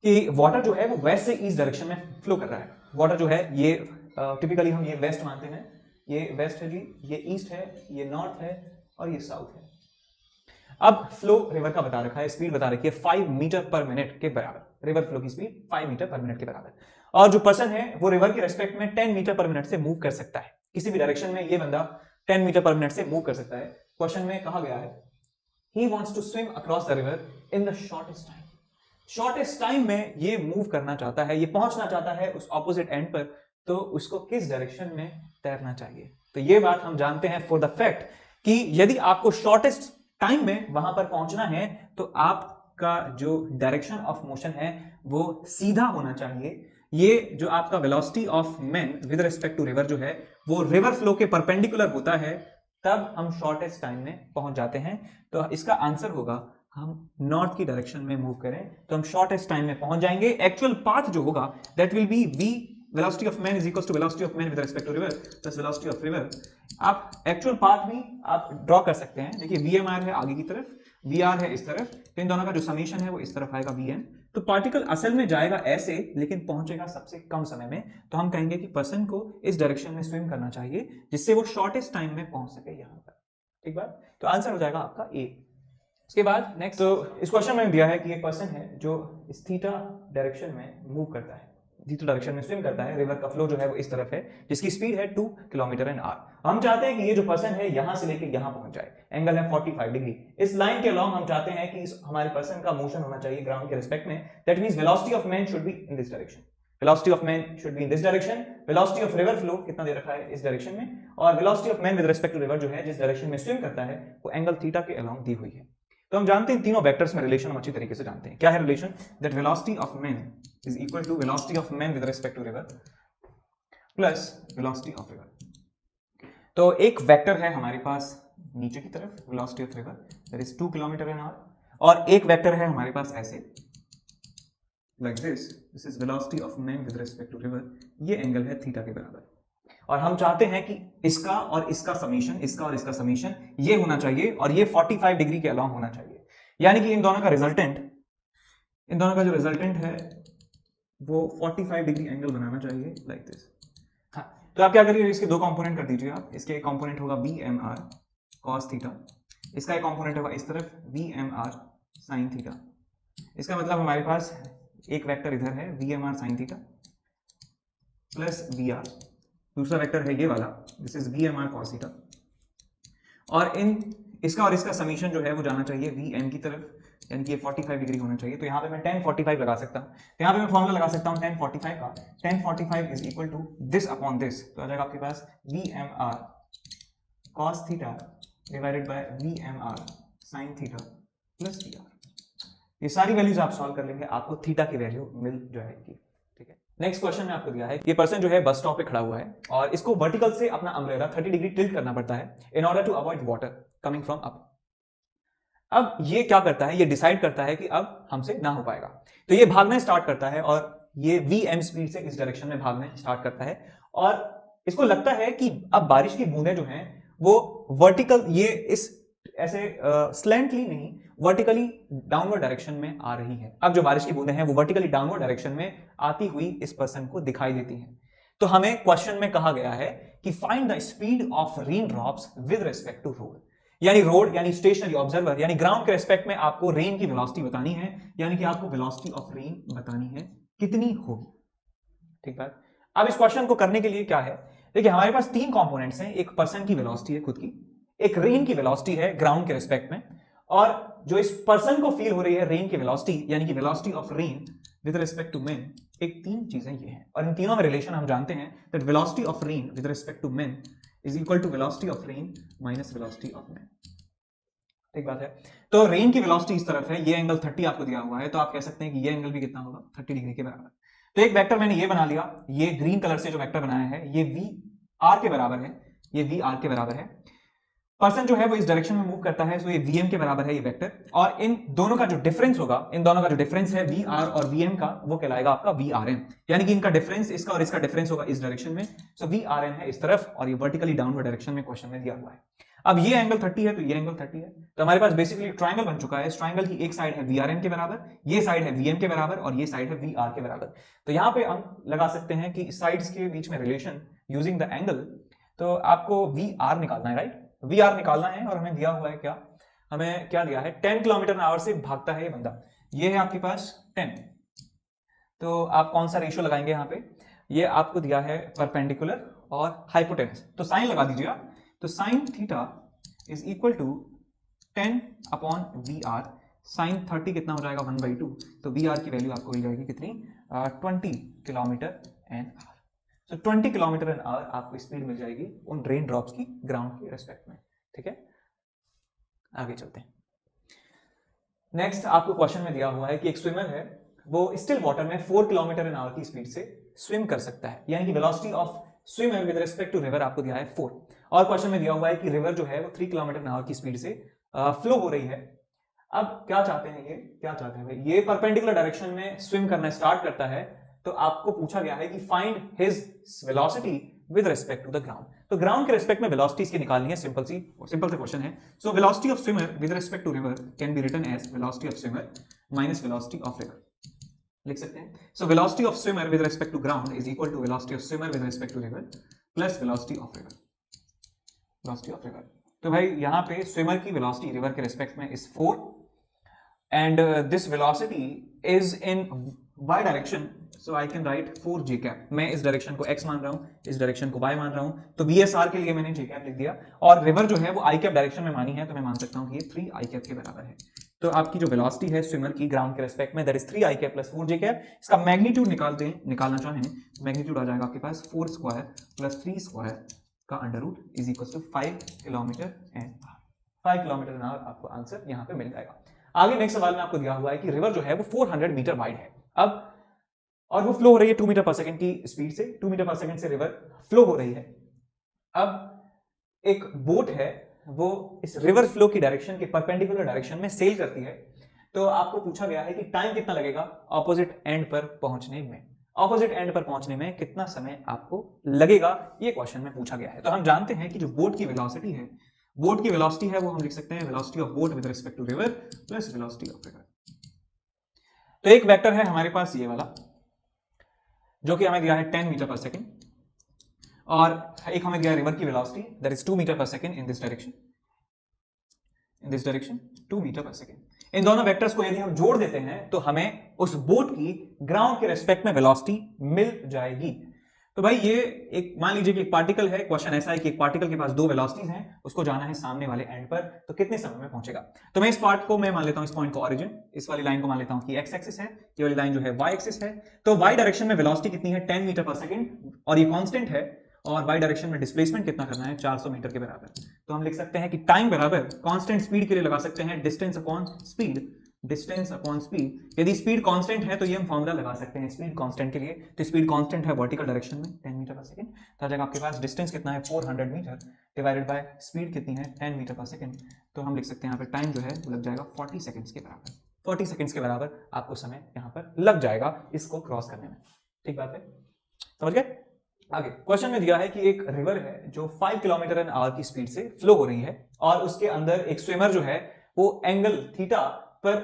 कि वाटर जो है वो वेस्ट से ईस्ट डायरेक्शन में फ्लो कर रहा है। वाटर जो है ये टिपिकली हम ये वेस्ट मानते हैं, ये वेस्ट है जी, ये ईस्ट है, ये नॉर्थ है और ये साउथ है। अब फ्लो रिवर का बता रखा है, स्पीड बता रखी है 5 मीटर पर मिनट के बराबर। रिवर फ्लो की स्पीड 5 मीटर पर मिनट के बराबर, और जो पर्सन है वो रिवर के रेस्पेक्ट में 10 मीटर पर मिनट से मूव कर सकता है। किसी भी डायरेक्शन में ये बंदा 10 मीटर पर मिनट से मूव कर सकता है। क्वेश्चन में कहा गया है he wants to swim across the river in the shortest time। Shortest time में ये मूव करना चाहता है, ये पहुंचना चाहता है उस ऑपोजिट एंड पर, तो उसको किस डायरेक्शन में तैरना चाहिए। तो ये बात हम जानते हैं फॉर द फैक्ट कि यदि आपको शॉर्टेस्ट टाइम में वहां पर पहुंचना है तो आपका जो डायरेक्शन ऑफ मोशन है वो सीधा होना चाहिए। ये जो आपका velocity of man with respect to river जो है वो रिवर फ्लो के परपेंडिकुलर होता है, तब हम शॉर्टेस्ट टाइम में पहुंच जाते हैं। तो इसका आंसर होगा हम नॉर्थ की डायरेक्शन में मूव करें तो हम शॉर्टेस्ट टाइम में पहुंच जाएंगे। एक्चुअल पाथ जो होगा that will be v velocity of man is equal to velocity of man with respect to river plus velocity of river. आप एक्चुअल पाथ भी आप ड्रॉ कर सकते हैं। देखिए VMR है आगे की तरफ, VR है इस तरफ, तो इन दोनों का जो समीशन है वो इस तरफ आएगा VN। तो पार्टिकल असल में जाएगा ऐसे लेकिन पहुंचेगा सबसे कम समय में। तो हम कहेंगे कि पर्सन को इस डायरेक्शन में स्विम करना चाहिए जिससे वो शॉर्टेस्ट टाइम में पहुंच सके यहां पर। ठीक बात, तो आंसर हो जाएगा आपका A। इसके बाद नेक्स्ट, तो इस क्वेश्चन में दिया है कि एक पर्सन है जो इस थीटा डायरेक्शन में मूव करता है, जीरो डायरेक्शन में स्विम करता है, रिवर का फ्लो जो है वो इस तरफ है, जिसकी स्पीड है 2 km/h। हम चाहते हैं कि ये जो पर्सन है यहां से लेके यहां पहुंच जाए, एंगल है 45 डिग्री। इस लाइन के अलोंग हम चाहते हैं कि हमारे पर्सन का मोशन होना चाहिए ग्राउंड के रिस्पेक्ट में, that means velocity of man should be in this direction, velocity of man should be in this direction, velocity of river flow कितना दे रखा है इस डायरेक्शन में, और velocity of man with respect to river जो है जिस डायरेक्शन में स्विम करता है वो एंगल थीटा के अलोंग दी हुई है। तो हम जानते हैं तीनों वेक्टर्स में रिलेशन हम अच्छी तरीके से जानते हैं। क्या है relation? That velocity of man is equal to velocity of man with respect to river plus velocity of river. तो एक वेक्टर है हमारे पास नीचे की तरफ, velocity of river that is 2 km/h, और एक वेक्टर है हमारे पास ऐसे like this is velocity of man with respect to river, ये एंगल है थीटा के बराबर, और हम चाहते हैं कि इसका और इसका समीशन, इसका और इसका समीशन ये होना चाहिए, और ये 45 डिग्री के अलोंग होना चाहिए, यानी कि इन दोनों का रिजल्टेंट, इन दोनों का जो रिजल्टेंट है वो 45 डिग्री एंगल बनाना चाहिए लाइक दिस। हाँ, तो आप क्या करिए, इसके दो कंपोनेंट कर दीजिए आप। इसके एक कंपोनेंट होगा VMR cos थीटा, इसका एक कंपोनेंट होगा इस तरफ VMR sin थीटा। इसका मतलब हमारे पास एक वेक्टर इधर है VMR sin theta plus VR, दूसरा वेक्टर है ये वाला, this is VMR cos theta, और इन इसका और इसका समीशन जो है वो जाना चाहिए VM की तरफ, यानी कि ये 45 डिग्री होना चाहिए। तो यहाँ पे मैं tan 45 लगा सकता हूँ, तो यहाँ पे मैं फॉर्मूला लगा सकता हूँ tan 45 का, tan 45 is equal to this upon this, तो आ जाएगा आपके पास VMR cos theta divided by VMR sin theta plus VR। ये सारी वैल्यूज आप सॉल्व कर लेंगे, आपको थीटा की वैल्यू मिल जाएगी। ठीक है, नेक्स्ट क्वेश्चन में आपको दिया है, ये पर्सन जो है बस स्टॉप पे खड़ा हुआ है और इसको वर्टिकल से अपना अम्ब्रेला 30 डिग्री टिल्ट करना पड़ता है in order to avoid water coming from up. अब ये क्या करता है, ये डिसाइड करता है कि अब हमसे ना हो पाएगा, तो ये भागना स्टार्ट करता है और ये VM स्पीड से इस डायरेक्शन में भागना स्टार्ट करता है, और इसको लगता है कि अब बारिश की बूंदें जो हैं वो वर्टिकल, ये इस ऐसे स्लैंटली नहीं, वर्टिकली डाउनवर्ड डायरेक्शन में आ रही है। अब जो बारिश की बूंदें हैं वो वर्टिकली डाउनवर्ड डायरेक्शन में आती हुई इस पर्सन को दिखाई देती हैं। तो हमें क्वेश्चन में कहा गया है कि find the speed of rain drops with respect to road, यानी रोड यानी स्टेशनरी ऑब्जर्वर यानी ग्राउंड के रेस्पेक्ट में आपको रेन की वेलोसिटी बतानी है, यानी कि आपको वेलोसिटी ऑफ रेन बतानी है कितनी होगी। ठीक है, अब इस क्वेश्चन को करने के लिए क्या है, देखिए हमारे पास तीन कंपोनेंट्स हैं, एक पर्सन की वेलोसिटी है खुद की, एक रेन की वेलोसिटी है ग्राउंड के रेस्पेक्ट में, और जो इस पर्सन को फील हो रही है रेन की वेलोसिटी यानी कि velocity of rain with respect to man, एक तीन चीजें ये हैं, और इन तीनों में रिलेशन हम जानते हैं that velocity of rain with respect to man is equal to velocity of rain minus velocity of man. ठीक बात है, तो रेन की वेलोसिटी इस तरफ है, ये एंगल 30 आपको दिया हुआ है, तो आप कह सकते हैं कि ये एंगल भी कितना होगा 30 डिग्री के बराबर। तो एक वेक्टर मैंने ये बना लिया, ये ग्रीन कलर से जो वेक्टर बनाया है ये VR के बराबर है, ये VR के बराबर है, पर्सन जो है वो इस डायरेक्शन में मूव करता है, तो ये VM के बराबर है ये वेक्टर, और इन दोनों का जो डिफरेंस होगा, इन दोनों का जो डिफरेंस है VR और VM का, वो कहलाएगा आपका VRN, यानी कि इनका डिफरेंस, इसका और इसका डिफरेंस होगा इस डायरेक्शन में, सो VRN है इस तरफ, और ये वर्टिकली डाउनवर्ड डायरेक्शन में क्वेश्चन में दिया हुआ है। अब ये एंगल 30 है तो ये एंगल 30 है, तो हमारे पास बेसिकली ट्राइंगल बन चुका है। इस ट्राइंगल की एक साइड है VRN के बराबर, ये साइड है VM के बराबर, और ये साइड है VR के बराबर। तो यहाँ पे हम लगा सकते हैं कि साइड्स के बीच में रिलेशन यूजिंग द एंगल, तो आपको VR निकालना है, राइट, VR निकालना है, और हमें दिया हुआ है क्या, हमें क्या दिया है 10 km/h से भागता है ये बंदा, ये है आपके पास 10, तो आप कौन सा रेशियो लगाएंगे यहाँ पे, ये आपको दिया है परपेंडिकुलर और हाइपोटेनस, तो साइन लगा दीजिए आप, तो sine theta is equal to 10/VR, sine 30 कितना हो जाएगा 1/2, तो VR की वैल्यू आपको मिल जाएगी कितनी 20 km/h। तो 20 km/h आपको स्पीड मिल जाएगी उन रेन ड्रॉप्स की ग्राउंड के रेस्पेक्ट में। ठीक है, आगे चलते हैं। नेक्स्ट आपको क्वेश्चन में दिया हुआ है कि एक स्विमर है, वो स्टिल वाटर में 4 km/h की स्पीड से स्विम कर सकता है, यानी कि velocity of swimmer with respect to river आपको दिया है 4, और क्वेश्चन में दिया हुआ है कि रिवर जो है वो 3 km/h की स्पीड से फ्लो हो रही है। अब क्या चाहते हैं ये, क्या चाहते हैं भाई, ये परपेंडिकुलर डायरेक्शन में स्विम करना स्टार्ट करता है, तो आपको पूछा गया है कि find his velocity with respect to the ground, तो ग्राउंड के रिस्पेक्ट में वेलोसिटी इसकी निकालनी है, सिंपल से क्वेश्चन है। So velocity of swimmer with respect to river can be written as velocity of swimmer minus velocity of river, लिख सकते हैं। So velocity of swimmer with respect to ground is equal to velocity of swimmer with respect to river plus velocity of river, velocity of river. तो भाई यहाँ पे स्विमर की वेलोसिटी रिवर के रिस्पेक्ट में is 4 and this velocity is in y direction, so I can write 4 j cap. मैं इस डायरेक्शन को x मान रहा हूं, इस डायरेक्शन को y मान रहा हूं, तो VSR के लिए मैंने जे कैप लिख दिया। और रिवर जो है वो आई कैप डायरेक्शन में मानी है, तो मैं मान सकता हूं कि ये 3 आई कैप के बराबर है। तो आपकी जो वेलोसिटी है स्विमर की ग्राउंड के रेस्पेक्ट में, that is 3 i cap plus 4 j cap. इसका मैग्नीट्यूड निकालना चाहें, मैग्नीट्यूड आ जाएगा आपके पास 4 स्क्वायर प्लस 3 स्क्वायर का under root is equal to 5 kilometre an hour. 5 kilometre an hour आपको आंसर यहां पे मिल जाएगा। आगे नेक्स्ट सवाल में आपको दिया हुआ है कि रिवर जो है वो 400 मीटर वाइड है अब, और वो फ्लो हो रही है 2 मीटर पर सेकंड की स्पीड से। 2 मीटर पर सेकंड से रिवर फ्लो हो रही है। अब एक बोट है, वो इस रिवर फ्लो की डायरेक्शन के परपेंडिकुलर डायरेक्शन में सेल करती है। तो आपको पूछा गया है कि टाइम कितना लगेगा ऑपोजिट एंड पर पहुंचने में। ऑपोजिट एंड पर पहुंचने में कितना समय आपको लगेगा, ये क्वेश्चन में पूछा गया है। तो हम जानते हैं कि जो बोट की वेलोसिटी है, बोट की वेलोसिटी है वो हम लिख सकते हैं velocity of boat with respect to river plus velocity of river. तो एक वेक्टर है हमारे पास ये वाला, जो कि हमें दिया है 10 मीटर पर सेकेंड, और एक हमें दिया है रिवर की velocity that is 2 metre per second in this direction, 2 metre per second. इन दोनों वेक्टर्स को यदि हम जोड़ देते हैं तो हमें उस बोट की ग्राउंड के रेस्पेक्ट में वेलोसिटी मिल जाएगी। तो भाई ये एक मान लीजिए कि एक पार्टिकल है, क्वेश्चन ऐसा है कि एक पार्टिकल के पास 2 वेलोसिटीज हैं, उसको जाना है सामने वाले एंड पर, तो कितने समय में पहुंचेगा। तो मैं इस पार्ट को मैं मान लेता हूं, इस पॉइंट को ओरिजिन, इस वाली लाइन को मान लेता हूं कि एक्स एक्सिस है, ये वाली लाइन जो है वाई एक्सिस है। तो वाई डायरेक्शन में वेलोसिटी कितनी है 10 मीटर पर सेकंड, और ये कांस्टेंट है, और वाई डायरेक्शन में डिस्प्लेसमेंट कितना करना है 400 मीटर के बराबर। तो हम लिख सकते हैं कि टाइम बराबर कांस्टेंट स्पीड के लिए लगा सकते हैं distance upon speed, distance upon speed. यदि स्पीड कांस्टेंट है तो ये हम फॉर्मूला लगा सकते हैं स्पीड कांस्टेंट के लिए। तो स्पीड कांस्टेंट है वर्टिकल डायरेक्शन में 10 मीटर पर सेकंड, तो आ जाएगा आपके पास डिस्टेंस कितना है 400 मीटर डिवाइडेड बाय स्पीड कितनी है 10 मीटर पर सेकंड। तो हम लिख सकते हैं यहाँ पे टाइम जो है वो लग जाएगा 40 सेकंड्स के बराबर। 40 सेकंड्स के बराबर आपको समय यहाँ पर लग जाएगा इसको क्रॉस करने में। ठीक बात है, समझ गए। आगे क्वेश्चन में दिया है कि एक रिवर है जो 5 किलोमीटर एन आवर की स्पीड से फ्लो हो रही है, और उसके अंदर एक स्विमर जो है वो एंगल थीटा पर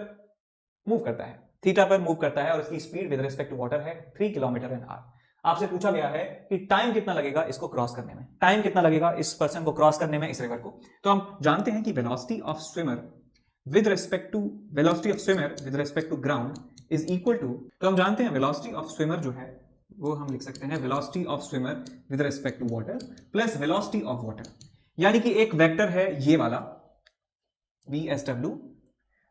मूव करता है, थीटा पर मूव करता है, और उसकी speed with respect to water है 3 किलोमीटर एन आवर। आपसे पूछा गया है कि टाइम कितना लगेगा इसको क्रॉस करने में, टाइम कितना लगेगा इस पर्सन को क्रॉस करने में, इस रिवर को। तो हम जानते हैं कि velocity of swimmer with respect to velocity of swimmer with respect to ground is equal to, तो हम जानते हैं वेलोसिटी ऑफ स्विमर जो है वो हम लिख सकते हैं velocity of swimmer with respect to water plus velocity of water. यानी कि एक वेक्टर है ये वाला VSW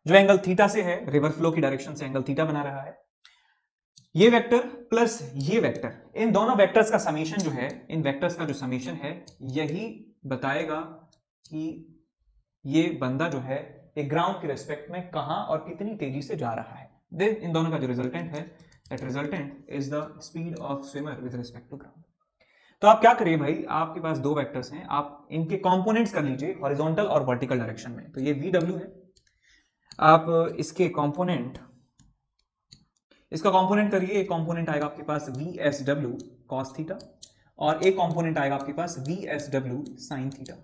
जो एंगल थीटा से है, रिवर फ्लो की डायरेक्शन से एंगल थीटा बना रहा है, ये वेक्टर प्लस ये वेक्टर, इन दोनों वेक्टर्स का समीशन जो है, इन वेक्टर्स का जो समीशन है यही बताएगा कि ये बंदा जो है एक ग्राउंड के रेस्पेक्ट में कहां और कितनी तेजी से जा रहा है। देन इन दोनों का जो रिजल्टेंट है, that resultant is the speed of swimmer with respect to ground. तो आप क्या करिए भाई, आपके पास 2 वेक्टर्स हैं, आप इनके कंपोनेंट्स कर लीजिए हॉरिजॉन्टल और वर्टिकल डायरेक्शन में। तो ये VW है, आप इसके कंपोनेंट, इसका कंपोनेंट करिए। एक कंपोनेंट आएगा आपके पास VSW cos थीटा, और एक कंपोनेंट आएगा आपके पास VSW sin theta,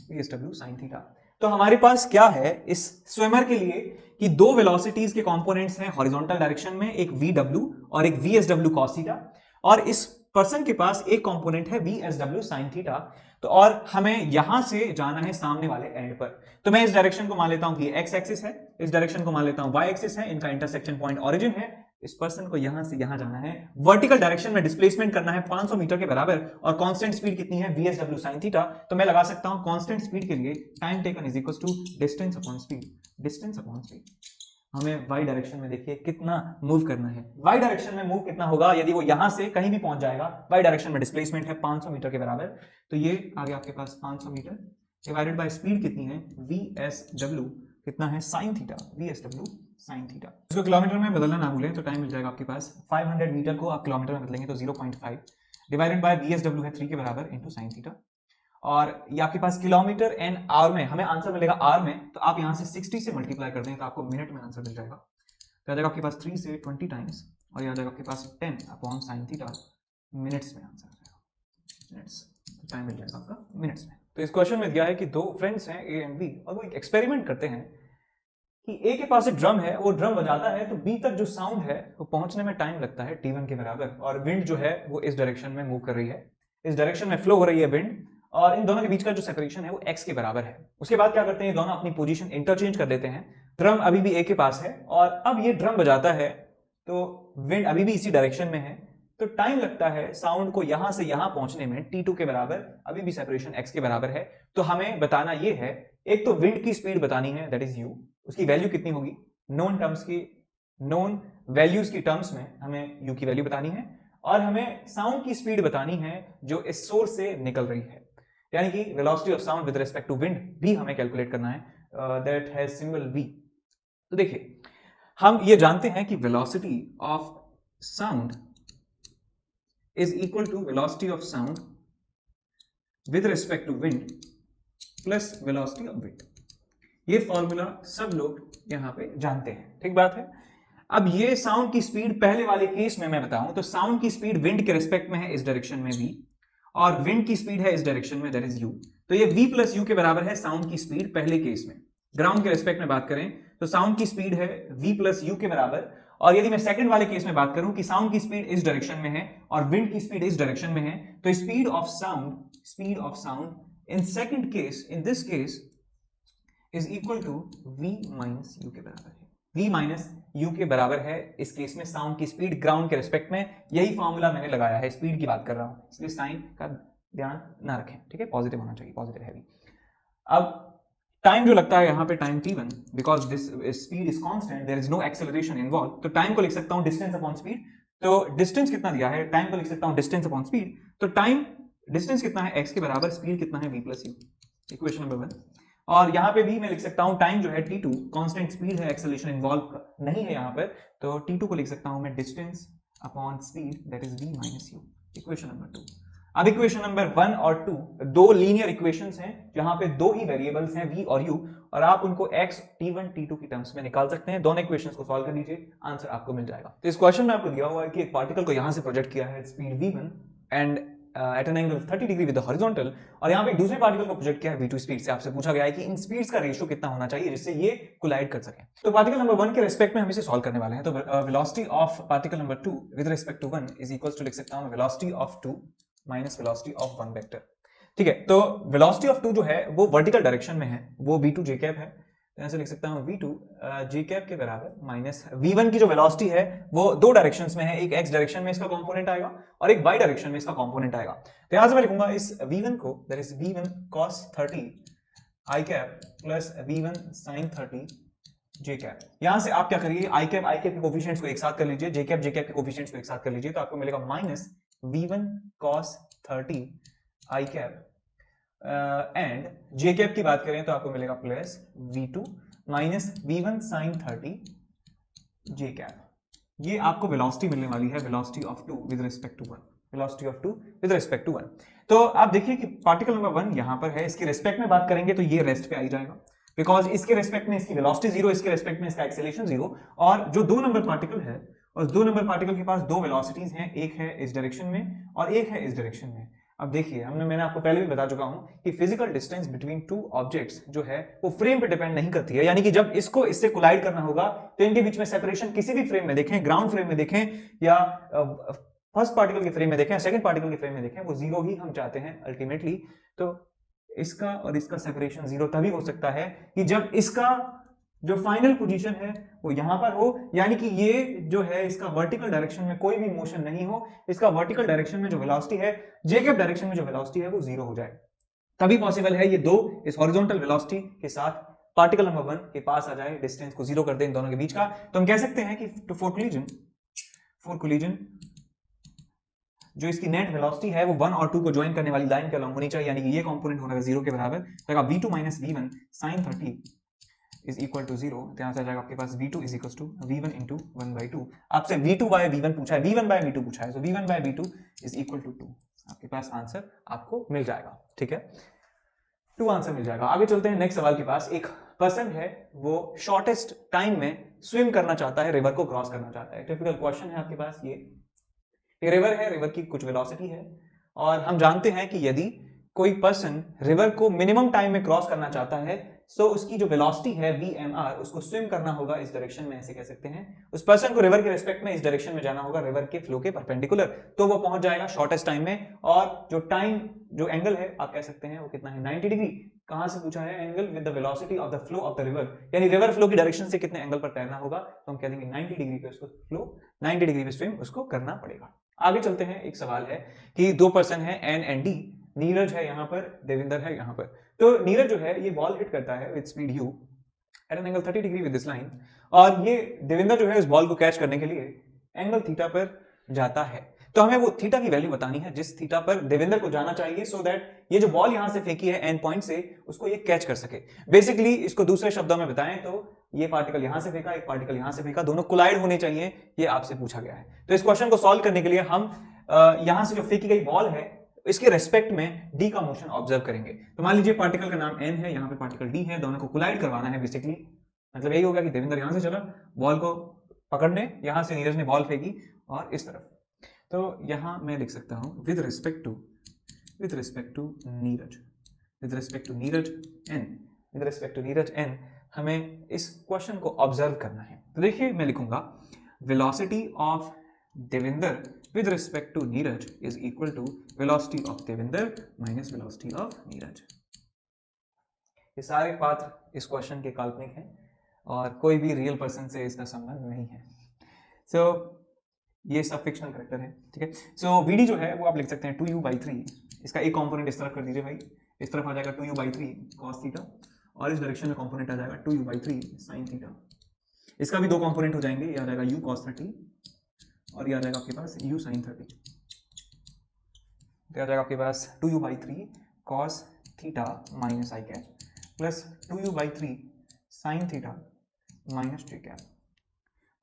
VSW sin theta. तो हमारे पास क्या है इस स्विमर के लिए कि 2 वेलोसिटीज के कंपोनेंट्स हैं हॉरिजॉन्टल डायरेक्शन में, एक VW और एक VSW cos थीटा, और इस पर्सन के पास एक कंपोनेंट है VSW sin थीटा। तो और हमें यहां से जाना है सामने वाले एंड पर। तो मैं इस डायरेक्शन को मान लेता हूं कि x एक्सिस है, इस डायरेक्शन को मान लेता हूं y एक्सिस है, इनका इंटरसेक्शन पॉइंट ओरिजिन है। इस पर्सन को यहां से यहां जाना है, वर्टिकल डायरेक्शन में डिस्प्लेसमेंट करना है 500 मीटर के बराबर, और कांस्टेंट स्पीड कितनी है VSW sin थीटा। तो मैं लगा सकता हूं कांस्टेंट स्पीड के लिए time taken is equal to distance upon speed, distance upon speed. हमें y डायरेक्शन में देखिए कितना मूव करना है, y डायरेक्शन में मूव कितना होगा, यदि वो यहां से कहीं भी पहुंच जाएगा, y डायरेक्शन में डिस्प्लेसमेंट है 500 मीटर के बराबर, तो ये आ गया आपके पास 500 मीटर डिवाइडेड बाय स्पीड कितनी है VSW कितना है sin theta, VSW sin theta. इसको किलोमीटर में बदलना ना भूलें, तो टाइम मिल जाएगा आपके पास 500 मीटर को आप किलोमीटर में बदलेंगे तो 0.5 डिवाइडेड बाय VSW है 3 के बराबर इंटू sin थीटा, और ये आपके पास किलोमीटर एन आवर में, हमें आंसर मिलेगा आर में, तो आप यहां से 60 से मल्टीप्लाई कर दें तो आपको मिनट में आंसर मिल जाएगा। तो आ जाएगा आपके पास 3 से 20 टाइम्स, और ये आ जाएगा आपके पास 10 अपॉन sin थीटा, मिनट्स में आंसर आ जाएगा, मिनट्स, तो टाइम मिल जाएगा आपका मिनट्स में। तो इस क्वेश्चन में दिया है कि 2 फ्रेंड्स हैं A एंड B, और वो एक एक्सपेरिमेंट करते हैं कि A के पास एक ड्रम है, वो ड्रम बजाता है तो B तक जो साउंड है वो पहुंचने में टाइम लगता है T1 के बराबर, और विंड जो है वो इस डायरेक्शन में मूव कर रही है, इस डायरेक्शन में फ्लो हो रही है विंड, और इन दोनों के बीच का जो सेपरेशन है वो x के बराबर है। उसके बाद क्या करते हैं, दोनों अपनी पोजीशन इंटरचेंज कर देते हैं। ड्रम अभी भी A के पास है, और अब ये ड्रम बजाता है तो विंड अभी भी इसी डायरेक्शन में है, तो टाइम लगता है साउंड को यहां से यहां पहुंचने में t2 के बराबर, अभी भी सेपरेशन x के बराबर है। तो हमें बताना ये है, एक तो विंड की स्पीड बतानी है दैट इज u, उसकी वैल्यू कितनी होगी, नोन वैल्यूज की टर्म्स में हमें u की वैल्यू बतानी है, और हमें साउंड की स्पीड बतानी है जो इस सोर्स से निकल रही है, यानी कि velocity of sound with respect to wind भी हमें कैलकुलेट करना है, दैट हैज सिंबल v। तो देखिए हम ये जानते हैं कि velocity of sound is equal to velocity of sound with respect to wind plus velocity of wind। ये फॉर्मूला सब लोग यहां पे जानते हैं, ठीक बात है। अब ये साउंड की स्पीड पहले वाले केस में मैं बताऊं तो साउंड की स्पीड विंड के रिस्पेक्ट में है इस डायरेक्शन में v, और विंड की स्पीड है इस डायरेक्शन में दैट इज u। तो ये v प्लस u के बराबर है साउंड की स्पीड पहले केस में। ग्राउंड के रिस्पेक्ट में बात करें तो साउंड की स्पीड है v प्लस u के बराबर, और यदि मैं सेकंड वाले केस में बात करूं कि साउंड की स्पीड इस डायरेक्शन में है और विंड की स्पीड इस डायरेक्शन में है, तो speed of sound in second case, in this case is equal to v minus u के बराबर है। v माइनस u के बराबर है इस केस में साउंड की स्पीड ग्राउंड के रिस्पेक्ट में, यही फॉर्मूला मैंने लगाया है, स्पीड की बात कर रहा हूं, इसलिए साइन का ध्यान ना रखें, ठीक है, पॉजिटिव होना चाहिए, पॉजिटिव हैवी। अब टाइम जो लगता है यहाँ पे time t1, because this speed is constant, there is no acceleration involve, तो टाइम को लिख सकता हूँ डिस्टेंस अपॉन स्पीड। तो डिस्टेंस कितना दिया है, टाइम को लिख सकता हूँ डिस्टेंस अपॉन स्पीड, तो टाइम डिस्टेंस कितना है x के बराबर, स्पीड कितना है v plus u, equation number 1। और यहाँ पे भी मैं लिख सकता हूँ टाइम जो है t2, कांस्टेंट स्पीड है, एक्सेलरेशन इन्वॉल्व नहीं है यहाँ पर, तो t2 को लिख सकता हूँ मैं distance upon speed that is v minus u, equation number 2। अब इक्वेशन नंबर 1 और 2 दो लीनियर इक्वेशंस हैं जहां पे दो ही वेरिएबल्स हैं v और u, और आप उनको x t1 t2 की टर्म्स में निकाल सकते हैं। दोनों इक्वेशंस को सॉल्व कर लीजिए, आंसर आपको मिल जाएगा। तो इस क्वेश्चन में आपको दिया हुआ है कि एक पार्टिकल को यहां से प्रोजेक्ट किया है speed v1 and at an angle 30 degree with the horizontal, और यहां पे एक दूसरे पार्टिकल को प्रोजेक्ट किया है v2 स्पीड से। आपसे पूछा गया है कि इन स्पीड्स का रेशियो कितना होना चाहिए जिससे ये कोलाइड कर सकें। तो पार्टिकल नंबर 1 के रिस्पेक्ट में हम इसे सॉल्व करने वाले हैं। तो velocity of particle number 2 with respect to 1 is equals to लिख सकता हूं velocity of 2 minus velocity of 1 vector, ठीक है। तो वेलोसिटी ऑफ 2 जो है वो वर्टिकल डायरेक्शन में है, वो v2 j कैप है, तो ऐसे लिख सकता हूं v2 j कैप के बराबर माइनस v1 की जो वेलोसिटी है वो दो डायरेक्शंस में है, एक x डायरेक्शन में इसका कंपोनेंट आएगा और एक y डायरेक्शन में इसका कंपोनेंट आएगा। तो यहां से मैं लिखूंगा इस v1 को, that is v1 cos 30 i cap plus v1 sin 30 j cap. यहां से आप क्या करिए, i कैप के कोफिशिएंट्स को एक साथ कर लीजिए, j कैप के कोफिशिएंट्स को एक साथ कर लीजिए, तो आपको मिलेगा minus v1 cos 30 i cap and j cap की बात करें तो आपको मिलेगा plus v2 minus v1 sin 30 j cap. ये आपको वेलोसिटी मिलने वाली है, velocity of 2 with respect to 1, velocity of 2 with respect to 1। तो आप देखिए कि पार्टिकल नंबर 1 यहां पर है, इसके रिस्पेक्ट में बात करेंगे तो ये रेस्ट पे आ जाएगा, बिकॉज इसके रिस्पेक्ट में इसकी वेलोसिटी 0, इसके रिस्पेक्ट में इसका एक्सेलरेशन 0, और जो 2 नंबर पार्टिकल है और 2 नंबर पार्टिकल के पास दो वेलोसिटीज हैं, एक है इस डायरेक्शन में और एक है इस डायरेक्शन में। अब देखिए मैंने आपको पहले भी बता चुका हूं कि physical distance between two objects जो है वो फ्रेम पे डिपेंड नहीं करती है, यानी कि जब इसको इससे कोलाइड करना होगा तो इनके बीच में सेपरेशन किसी भी फ्रेम में देखें, ग्राउंड फ्रेम में देखें या फर्स्ट पार्टिकल के फ्रेम में देखें, सेकंड पार्टिकल के फ्रेम में देखें, वो 0 ही हम चाहते हैं अल्टीमेटली। तो इसका और इसका सेपरेशन 0 तभी हो सकता है कि जब इसका जो फाइनल पोजीशन है वो यहां पर हो, यानी कि ये जो है इसका वर्टिकल डायरेक्शन में कोई भी मोशन नहीं हो, इसका वर्टिकल डायरेक्शन में जो वेलोसिटी है, जे कैप डायरेक्शन में जो वेलोसिटी है वो 0 हो जाए, तभी पॉसिबल है ये दो इस हॉरिजॉन्टल वेलोसिटी के साथ पार्टिकल नंबर 1 के पास आ जाए, डिस्टेंस को 0 कर दें इन दोनों के बीच का। तो हम कह सकते हैं कि फॉर कोलिजन जो इसकी नेट वेलोसिटी है वो 1 और 2 को ज्वाइन करने वाली लाइन के अलॉन्ग होनी चाहिए, यानी कि ये कंपोनेंट होगा 0 के बराबर, तो v2 minus v1 sin 30 is equal to 0। यहां से आ जाएगा आपके पास v2 is equal to v1 into 1/2। आपसे v2 बाय v1 पूछा है, v1 बाय v2 पूछा है, तो v1 bye v2 is equal to 2। आपके पास आंसर आपको मिल जाएगा, ठीक है, 2 आंसर मिल जाएगा। आगे चलते हैं नेक्स्ट सवाल के पास। एक पर्सन है वो शॉर्टेस्ट टाइम में स्विम करना चाहता है, रिवर को क्रॉस करना चाहता है। टिपिकल क्वेश्चन है आपके पास, ये रिवर है, रिवर की कुछ वेलोसिटी है और हम जानते हैं कि यदि कोई पर्सन रिवर को मिनिमम टाइम में क्रॉस करना चाहता है तो उसकी जो वेलोसिटी है vmr उसको स्विम करना होगा इस डायरेक्शन में, ऐसे कह सकते हैं। उस पर्सन को रिवर के रिस्पेक्ट में इस डायरेक्शन में जाना होगा, रिवर के फ्लो के परपेंडिकुलर, तो वो पहुंच जाएगा शॉर्टेस्ट टाइम में। और जो टाइम जो एंगल है आप कह सकते हैं वो कितना है 90 डिग्री, कहां से पूछा है, angle with the velocity of the flow of the river, यानी रिवर फ्लो की डायरेक्शन से कितने एंगल पर तैरना होगा, तो हम कह देंगे 90 डिग्री पे उसको फ्लो, 90 डिग्री पे स्विम उसको करना पड़ेगा। आगे चलते हैं, एक सवाल है कि दो पर्सन है एन एंड डी, नीरज है यहाँ पर, देविंदर है यहाँ पर। तो नीरज जो है ये बॉल हिट करता है with speed u at an angle 30 degree with this line, और ये देविंदर जो है इस बॉल को कैच करने के लिए एंगल थीटा पर जाता है। तो हमें वो थीटा की वैल्यू बतानी है जिस थीटा पर देविंदर को जाना चाहिए, सो दैट ये जो बॉल यहां से फेंकी है एन पॉइंट से उसको ये कैच कर सके। बेसिकली इसको दूसरे शब्दों में बताएं तो ये पार्टिकल यहां से फेंका, एक पार्टिकल यहां से फेंका, दोनों कोलाइड होने चाहिए, ये आपसे पूछा गया है। तो इस क्वेश्चन को सॉल्व करने के लिए हम यहां से जो फेंकी गई बॉल है इसके रेस्पेक्ट में डी का मोशन ऑब्जर्व करेंगे। तो मान लीजिए पार्टिकल का नाम एन है, यहाँ पे पार्टिकल डी है, दोनों को कोलाइड करवाना है बेसिकली। मतलब यही होगा कि देविंदर यहां से चला बॉल को पकड़ने, यहां से नीरज ने बॉल फेंकी और इस तरफ। तो यहां मैं लिख सकता हूं with respect to Neeraj, with respect to Neeraj N, with respect to Neeraj N, हमें इस क्वेश्चन को ऑब्जर्व करना है। तो देखिए मैं लिखूंगा velocity of Devinder with respect to Neeraj is equal to velocity of Devinder minus velocity of Neeraj. ये सारे पात्र इस क्वेश्चन के काल्पनिक हैं और कोई भी रियल पर्सन से इसका संबंध नहीं है। सो ये सब फिक्शनल कैरेक्टर है, ठीक है। सो वीडी जो है वो आप लिख सकते हैं 2u/3, इसका एक कंपोनेंट इस तरफ कर दीजिए भाई, इस तरफ आ जाएगा 2u/3 cos थीटा और इस डायरेक्शन में कंपोनेंट आ जाएगा 2u/3 sin थीटा। इसका भी दो कंपोनेंट हो जाएंगे, ये आ जाएगा u cos 30 और ये आ जाएगा आपके पास u sin 30। तो आ जाएगा आपके पास 2u/3 cos थीटा माइनस आई cap plus 2u/3 sin theta minus j cap,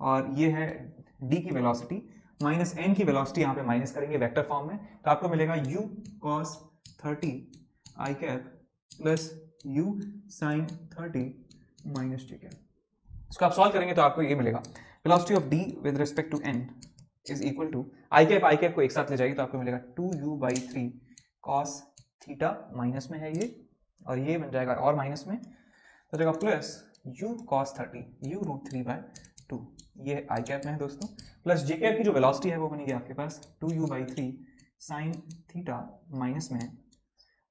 और ये है d की वेलोसिटी माइनस n की वेलोसिटी, यहाँ पे माइनस करेंगे वेक्टर फॉर्म में, तो आपको मिलेगा u cos 30 I cap plus u sin 30 minus j cap. इसको आप सॉल्व करेंगे तो आपको ये मिलेगा velocity of d with respect to n is equal to I cap को एक साथ ले जाइए तो आपको मिलेगा 2u/3 cos थीटा, माइनस में है ये और ये बन जाएगा और माइनस में, तो जाएगा प्लस u cos 30 u√3/2, ये आई कैप में है दोस्तों, प्लस जे कैप की जो वेलोसिटी है वो बनेगी आपके पास 2u/3 sin थीटा माइनस में,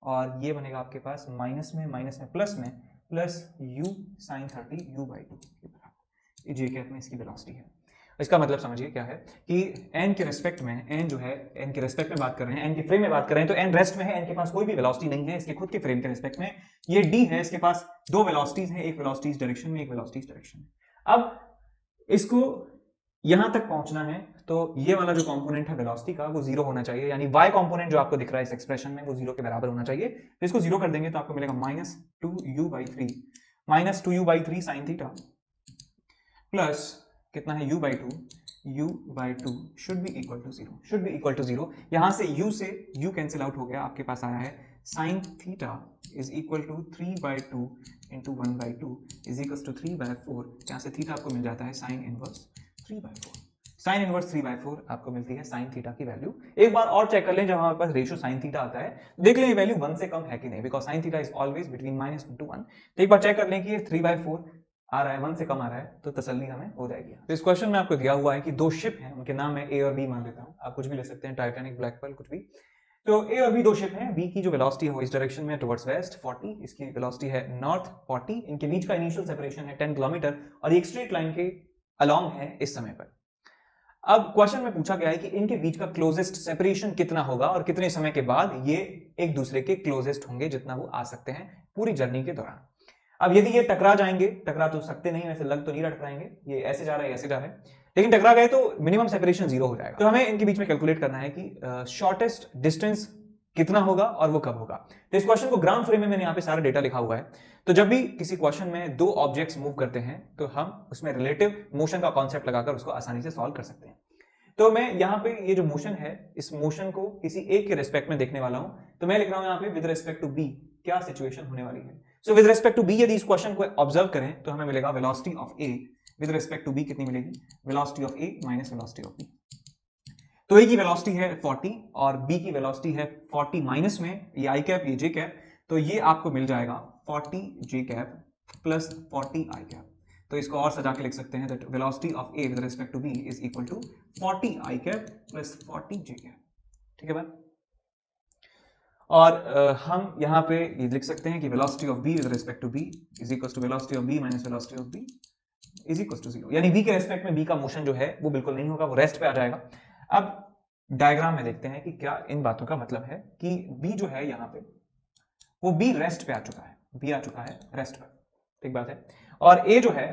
और ये बनेगा आपके पास माइनस में प्लस में प्लस u sin 30 u/2 के बराबर। ये जे कैप में इसकी वेलोसिटी है। इसका मतलब समझिए क्या है कि n के रेस्पेक्ट में, n जो है n के रेस्पेक्ट में बात कर रहे हैं, n के फ्रेम में बात कर रहे हैं, तो n रेस्ट में है, n के पास कोई भी वेलोसिटी नहीं है इसके खुद के फ्रेम के रेस्पेक्ट में। ये d है, इसके पास दो वेलोसिटीज हैं, एक वेलोसिटी इस डायरेक्शन में, एक वेलोसिटी इस डायरेक्शन में। अब इसको यहां तक पहुंचना है तो ये वाला जो कंपोनेंट है वेलोसिटी का वो जीरो होना चाहिए, यानी y कंपोनेंट जो आपको दिख रहा है इस एक्सप्रेशन में वो जीरो के बराबर होना चाहिए। तो इसको जीरो कर देंगे तो आपको मिलेगा -2u/3 sin थीटा प्लस कितना है u/2 should be equal to zero. यहां से u कैंसिल आउट हो गया, आपके पास आया है sin theta is equal to 3/2 into 1/2 is equal to 3/4। यहां से थीटा आपको मिल जाता है sin इनवर्स 3/4। sin इनवर्स 3/4 आपको मिलती है sin थीटा की वैल्यू। एक बार और चेक कर लें, जब हमारे पास रेशियो sin थीटा आता है देख लें ये वैल्यू 1 से कम है कि नहीं, because sin theta is always between -1 to 1। तो एक बार चेक कर लें कि ये 3/4 आ रहा है, 1 से कम आ रहा है, तो तसल्ली हमें हो जाएगी। तो इस क्वेश्चन में आपको दिया हुआ है कि दो शिप हैं, उनके नाम मैं ए और बी मान लेता हूं, आप कुछ भी ले सकते हैं, टाइटैनिक, ब्लैक पर्ल, कुछ भी। तो ए और बी दो शिप हैं, बी की जो वेलोसिटी है वो इस डायरेक्शन में टुवर्ड्स वेस्ट 40, इसकी वेलोसिटी है नॉर्थ 40, इनके बीच का इनिशियल सेपरेशन है 10 किलोमीटर और ये एक स्ट्रेट लाइन के अलोंग है इस समय पर। अब क्वेश्चन में पूछा गया है कि इनके बीच का क्लोजेस्ट सेपरेशन कितना होगा और कितने समय के बाद ये एक दूसरे के क्लोजेस्ट होंगे, जितना वो आ सकते हैं पूरी जर्नी के दौरान। अब यदि ये टकरा जाएंगे, टकरा तो सकते नहीं, वैसे लग तो नहीं टकराएंगे, ये ऐसे जा रहा है ऐसे जा रहा है, लेकिन टकरा गए तो मिनिमम सेपरेशन 0 हो जाएगा। तो हमें इनके बीच में कैलकुलेट करना है कि शॉर्टेस्ट डिस्टेंस कितना होगा और वो कब होगा। तो इस क्वेश्चन को ग्राउंड फ्रेम में मैंने यहाँ पे सारा डेटा लिखा हुआ है। तो जब भी किसी क्वेश्चन में दो ऑब्जेक्ट्स मूव करते हैं तो हम उसमें रिलेटिव मोशन का कॉन्सेप्ट लगाकर उसको आसानी से सॉल्व कर सकते हैं। तो मैं यहाँ पे ये जो मोशन है, इस मोशन को किसी एक के रेस्पेक्ट में देखने वाला हूं, तो मैं लिख रहा हूं यहाँ पे विद रेस्पेक्ट टू बी क्या सिचुएशन होने वाली है। So with respect to B यदि इस क्वेश्चन को ऑब्जर्व करें तो हमें मिलेगा velocity of A with respect to B कितनी मिलेगी, velocity of A minus velocity of B. तो ए की वेलोसिटी है 40 और बी की वेलोसिटी है 40 माइनस में ये आई कैप ये जे कैप, तो ये आपको मिल जाएगा 40 j cap plus 40 i cap. तो इसको और सजा के लिख सकते हैं that velocity of A with respect to B is equal to 40 i cap plus 40 j cap. ठीक है भाई। और हम यहाँ पे ये लिख सकते हैं कि velocity of B with respect to B is equal to velocity of B minus velocity of B is equal to 0, यानी बी के रेस्पेक्ट में बी का मोशन जो है वो बिल्कुल नहीं होगा, वो रेस्ट पे आ जाएगा। अब डायग्राम में देखते हैं कि क्या इन बातों का मतलब है कि बी जो है यहाँ पे वो बी रेस्ट पे आ चुका है, बी आ चुका है रेस्ट पर, ठीक बात है। और ए जो है,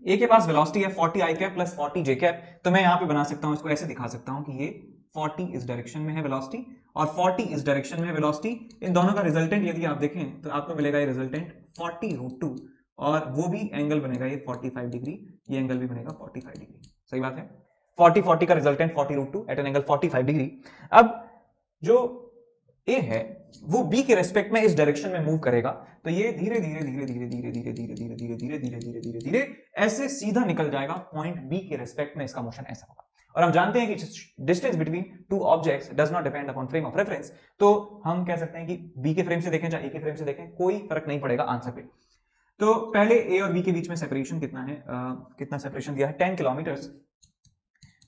ए के पास वेलोसिटी है 40 i cap plus 40 j cap, तो मैं यहाँ पे बना सकता हूँ, इसको ऐसे दिखा सकता हूँ कि ये 40 इस डायरेक्शन में है वेलोसिटी और 40 इस डायरेक्शन में है वेलोसिटी। इन दोनों का रिजल्टेंट यदि आप देखें तो आपको मिलेगा ये रिजल्टेंट 40√2 और वो भी एंगल बनेगा ये 45 डिग्री, ये एंगल भी बनेगा 45 डिग्री, सही बात है। 40 का resultant 40√2 at an angle 45 degree. अब जो ए है वो बी के रेस्पेक्ट में इस डायरेक्शन में मूव करेगा, तो ये धीरे धीरे धीरे धीरे धीरे धीरे धीरे धीरे धीरे धीरे धीरे धीरे धीरे धीरे ऐसे सीधा निकल जाएगा पॉइंट बी के रेस्पेक्ट में, इसका मोशन ऐसा होगा। और हम जानते हैं कि distance between two objects does not depend upon frame of reference, तो हम कह सकते हैं कि बी के फ्रेम से देखें चाहे ए के फ्रेम से देखें कोई फर्क नहीं पड़ेगा आंसर पे। तो पहले ए और बी के बीच में सेपरेशन कितना है, कितना सेपरेशन दिया है 10 किलोमीटर।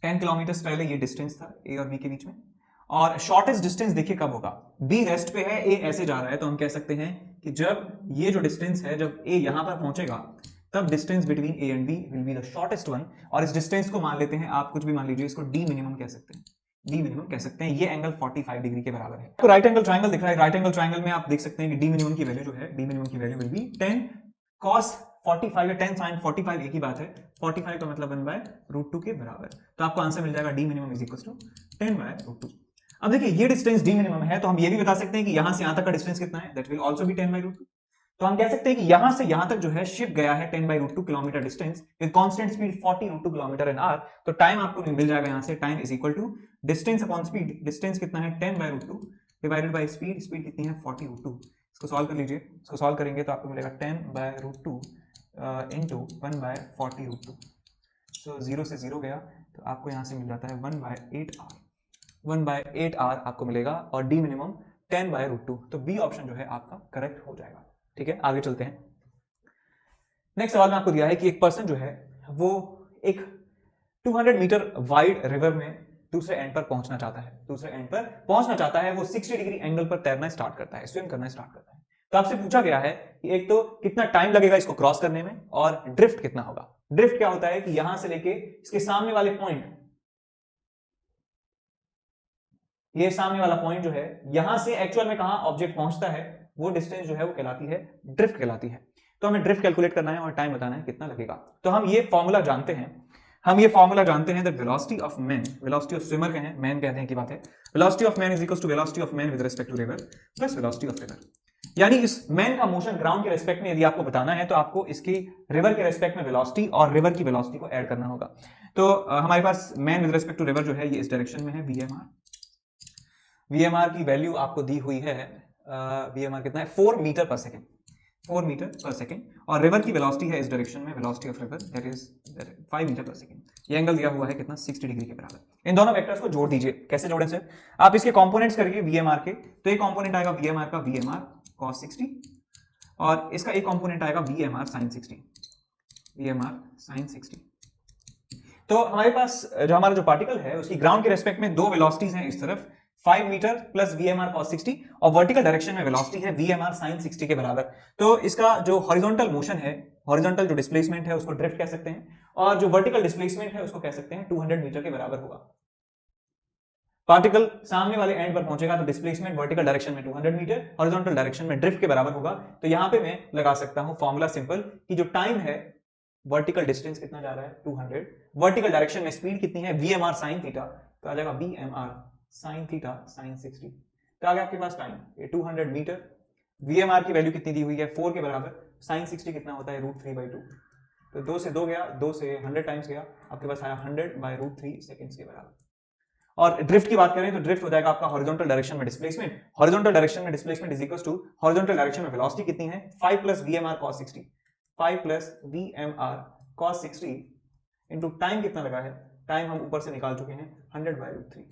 10 किलोमीटर पहले ये डिस्टेंस था ए और बी के बीच में। और शॉर्टेस्ट डिस्टेंस देखिए कब होगा, बी रेस्ट पे है, ए ऐसे जा रहा है, तो हम कह सकते हैं कि जब ये जो डिस्टेंस है, जब ए यहां पर पहुंचेगा तब distance between A and B will be the shortest one. और इस डिस्टेंस को मान लेते हैं, आप कुछ भी मान लीजिए, इसको डी मिनिमम कह सकते हैं, डी मिनिमम कह सकते हैं। ये एंगल 45 डिग्री के बराबर है। तो राइट एंगल ट्रायंगल दिख रहा है, राइट एंगल ट्रायंगल में आप देख सकते हैं कि डी मिनिमम की वैल्यू जो है, डी मिनिमम की वैल्यू विल बी 10 cos 45 या 10 sin 45 एक ही बात है, 45 का मतलब 1/√2 के बराबर, तो आपको आंसर मिल जाएगा D minimum is equal to 10/√2। अब देखिए ये डिस्टेंस डी मिनिमम है, तो हम ये भी बता सकते हैं कि यहां से यहां तक का डिस्टेंस कितना है, दैट विल आल्सो बी 10/√2। तो हम कह सकते हैं कि यहां से यहां तक जो है शिप गया है 10/√2 kilometre distance with constant speed 40√2 kilometre in hour. तो टाइम आपको मिल जाएगा यहां से, time is equal to distance upon speed. Distance कितना है 10/√2 डिवाइडेड बाय स्पीड, स्पीड कितनी है 40√2। इसको सॉल्व कर लीजिए, इसको सॉल्व करेंगे तो आपको मिलेगा 10/√2 इनटू 1/40√2। सो 0 से 0 गया तो आपको यहां से मिल जाता है 1/8 आवर आपको मिलेगा, और डी मिनिमम 10/√2। तो बी ऑप्शन जो है आपका करेक्ट हो जाएगा। ठीक है, आगे चलते हैं। नेक्स्ट सवाल में आपको दिया है कि एक पर्सन जो है वो एक 200 मीटर वाइड रिवर में दूसरे एंड पर पहुंचना चाहता है, दूसरे एंड पर पहुंचना चाहता है, वो 60 डिग्री एंगल पर तैरना स्टार्ट करता है, स्विम करना स्टार्ट करता है। तो आपसे पूछा गया है कि एक तो कितना टाइम लगेगा इसको क्रॉस करने में, और ड्रिफ्ट कितना होगा। ड्रिफ्ट क्या होता है कि यहां से लेके इसके सामने वाले पॉइंट, ये सामने वाला पॉइंट जो है यहां से एक्चुअल में कहां ऑब्जेक्ट पहुंचता है, वो डिस्टेंस जो है वो कहलाती है ड्रिफ्ट कहलाती है। तो हमें ड्रिफ्ट कैलकुलेट करना है और टाइम बताना है कितना लगेगा। तो हम ये फॉर्मूला जानते हैं, हम ये फॉर्मूला जानते हैं, the velocity of man, velocity of swimmer के हैं, मैन कहते हैं की बात है, velocity of man is equal to velocity of man with respect to river plus velocity of river. यानी इस मैन का मोशन ग्राउंड के रेस्पेक्ट में यदि आपको बताना है तो आपको इसकी रिवर के रेस्पेक्ट में वेलोसिटी और रिवर की वेलोसिटी को ऐड करना होगा। तो हमारे पास man with respect to river जो है ये इस डायरेक्शन में है, वीएमआर की वैल्यू आपको दी हुई है, वीएमआर कितना है 4 metre per second, 4 metre per second, और रिवर की वेलोसिटी है इस डायरेक्शन में, velocity of river that is 5 metre per second. ये एंगल दिया हुआ है कितना 60 डिग्री के बराबर। इन दोनों वेक्टर्स को जोड़ दीजिए, कैसे जोड़ें सर, आप इसके कंपोनेंट्स करिए वीएमआर के, तो एक कंपोनेंट आएगा वीएमआर का वीएमआर cos 60, और इसका एक कंपोनेंट आएगा वीएमआर sin 60, वीएमआर sin 60। तो हमारे पास जो हमारा जो पार्टिकल है उसकी ग्राउंड के रेस्पेक्ट में दो वेलोसिटीज हैं इस तरफ 5 मीटर प्लस वीएमआर cos 60, और वर्टिकल डायरेक्शन में वेलोसिटी है वीएमआर sin 60 के बराबर। तो इसका जो हॉरिजॉन्टल मोशन है, हॉरिजॉन्टल जो डिस्प्लेसमेंट है उसको ड्रिफ्ट कह सकते हैं, और जो वर्टिकल डिस्प्लेसमेंट है उसको कह सकते हैं 200 मीटर के बराबर होगा। पार्टिकल सामने वाले एंड पर पहुंचेगा तो डिस्प्लेसमेंट वर्टिकल डायरेक्शन में 200 मीटर, हॉरिजॉन्टल डायरेक्शन में ड्रिफ्ट के बराबर होगा। तो यहां पे मैं लगा सकता हूं फॉर्मूला सिंपल कि जो टाइम है, वर्टिकल डिस्टेंस कितना जा रहा है 200, वर्टिकल डायरेक्शन में स्पीड कितनी है वीएमआर sin थीटा, तो आ जाएगा वीएमआर sin थीटा sin 60। तो आ गया आपके पास टाइम, ये 200 मीटर, वीएमआर की वैल्यू कितनी दी हुई है 4 के बराबर, sin 60 कितना होता है √3/2, तो 2 से 2 गया, 2 से 100 टाइम्स गया, आपके पास आया 100/√3 सेकंड्स के बराबर। और ड्रिफ्ट की बात करें तो ड्रिफ्ट हो जाएगा आपका हॉरिजॉन्टल डायरेक्शन में डिस्प्लेसमेंट, हॉरिजॉन्टल डायरेक्शन में displacement is equal to horizontal direction में वेलोसिटी कितनी है 5 plus VMR cos 60, 5 plus VMR cos 60 into time कितना लगा है, टाइम हम ऊपर से निकाल चुके हैं 100/√3।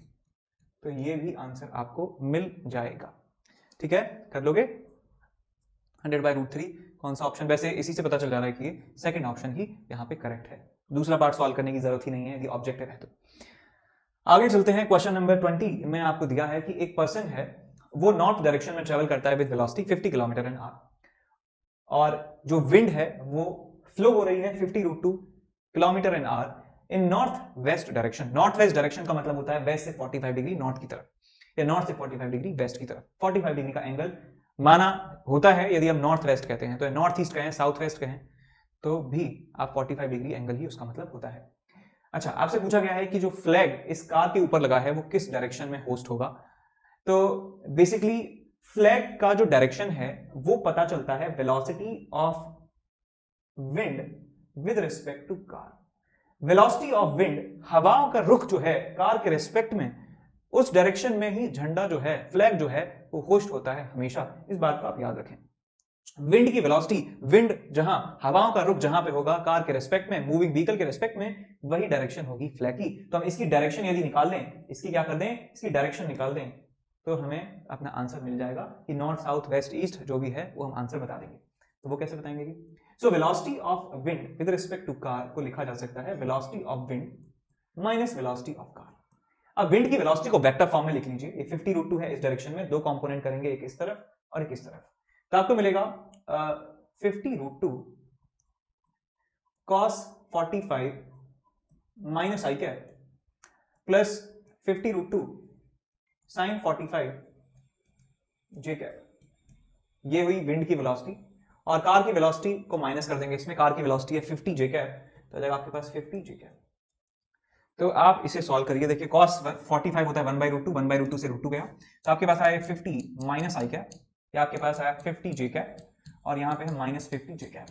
तो ये भी आंसर आपको मिल जाएगा। ठीक है, कर लोगे 100/√3 कौन सा ऑप्शन, वैसे इसी से पता चल जा रहा है कि सेकंड ऑप्शन ही यहाँ पे करेक्ट है, दूसरा पार्ट सॉल्व करने की जरूरत ही नहीं है यदि ऑब्जेक्टिव है तो। आगे चलते हैं, क्वेश्चन नंबर 20 में आपको दिया है कि एक पर्सन है वो नॉर्थ डायरेक्शन में ट्रेवल करता है with velocity 50 kilometre in hour, और जो विंड है वो फ्लो हो रही है 50√2 kilometre in hour in north west direction. North west direction का मतलब होता है वेस्ट से 45 डिग्री नॉर्थ की तरफ, या नॉर्थ से 45 डिग्री वेस्ट की तरफ। 45 डिग्री का एंगल माना होता है यदि हम नॉर्थ वेस्ट कहते हैं, तो नॉर्थ ईस्ट कहें, साउथ वेस्ट कहें, तो भी आप 45 डिग्री एंगल ही उसका मतलब होता है। अच्छा, आपसे पूछा गया है कि जो फ्लैग इस कार के ऊपर लगा है वो किस डायरेक्शन में होस्ट होगा। तो बेसिकली फ्लैग का जो डायरेक्शन है वो पता चलता है velocity of wind with respect to car. Velocity of wind, हवाओं का रुख जो है कार के रिस्पेक्ट में, उस डायरेक्शन में ही झंडा जो है, फ्लैग जो है, वो होस्ट होता है हमेशा। इस बात को आप याद रखें। विंड की वेलोसिटी, विंड जहां, हवाओं का रुख जहां पे होगा कार के रिस्पेक्ट में, मूविंग व्हीकल के रिस्पेक्ट में, वही डायरेक्शन होगी फ्लैग की। तो हम इसकी डायरेक्शन यदि निकाल लें, इसकी क्या कर दें, इसकी डायरेक्शन निकाल दें, तो हमें अपना आंसर मिल जाएगा कि नॉर्थ साउथ वेस्ट ईस्ट जो भी है वो हम आंसर बता देंगे। तो वो कैसे बताएंगे कि so velocity of wind with respect to car को लिखा जा सकता है velocity of wind minus velocity of car. अब विंड की वेलोसिटी को वेक्टर फॉर्म में लिख लीजिए। ये 50√2 है, इस डायरेक्शन में दो कंपोनेंट करेंगे, एक इस तरफ और एक इस तरफ, तो आपको मिलेगा 50√2 cos 45 माइनस आई कैप प्लस 50√2 sin 45 जे कैप। ये हुई विंड की वेलोसिटी, और कार की वेलोसिटी को माइनस कर देंगे इसमें। कार की वेलोसिटी है 50 जे कैप, तो जाएगा आपके पास 50 जे कैप। तो आप इसे सॉल्व करिए। देखिए cos 45 होता है 1/√2, 1/√2 से √2 गया, तो आपके पास आया 50 माइनस आई कैप, या आपके पास आया 50 जे कैप, और यहाँ पे है माइनस 50 जे कैप।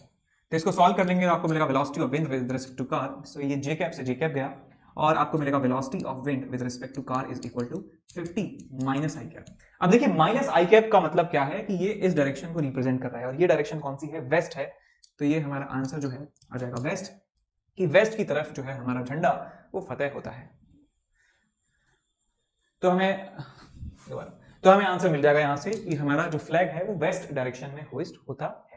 तो इसको सॉल्व कर लेंगे तो आपको मिलेगा velocity of wind with respect to car. So ये जे कैप से जे कैप गया, और आपको मिलेगा velocity of wind with respect to car is equal to 50 minus I cap. अब देखिए माइनस आई कैप का मतलब क्या है कि ये इस डायरेक्शन को रिप्रेजेंट कर रहा है, और ये डायरेक्शन कौन सी है, वेस्ट है। तो ये हमारा आंसर जो है आ जाएगा वेस्ट, कि वेस्ट की तरफ जो है हमारा झंडा वो फतेह होता है। तो हमें आंसर मिल जाएगा यहां से कि हमारा जो फ्लैग है वो वेस्ट डायरेक्शन में होस्ट होता है।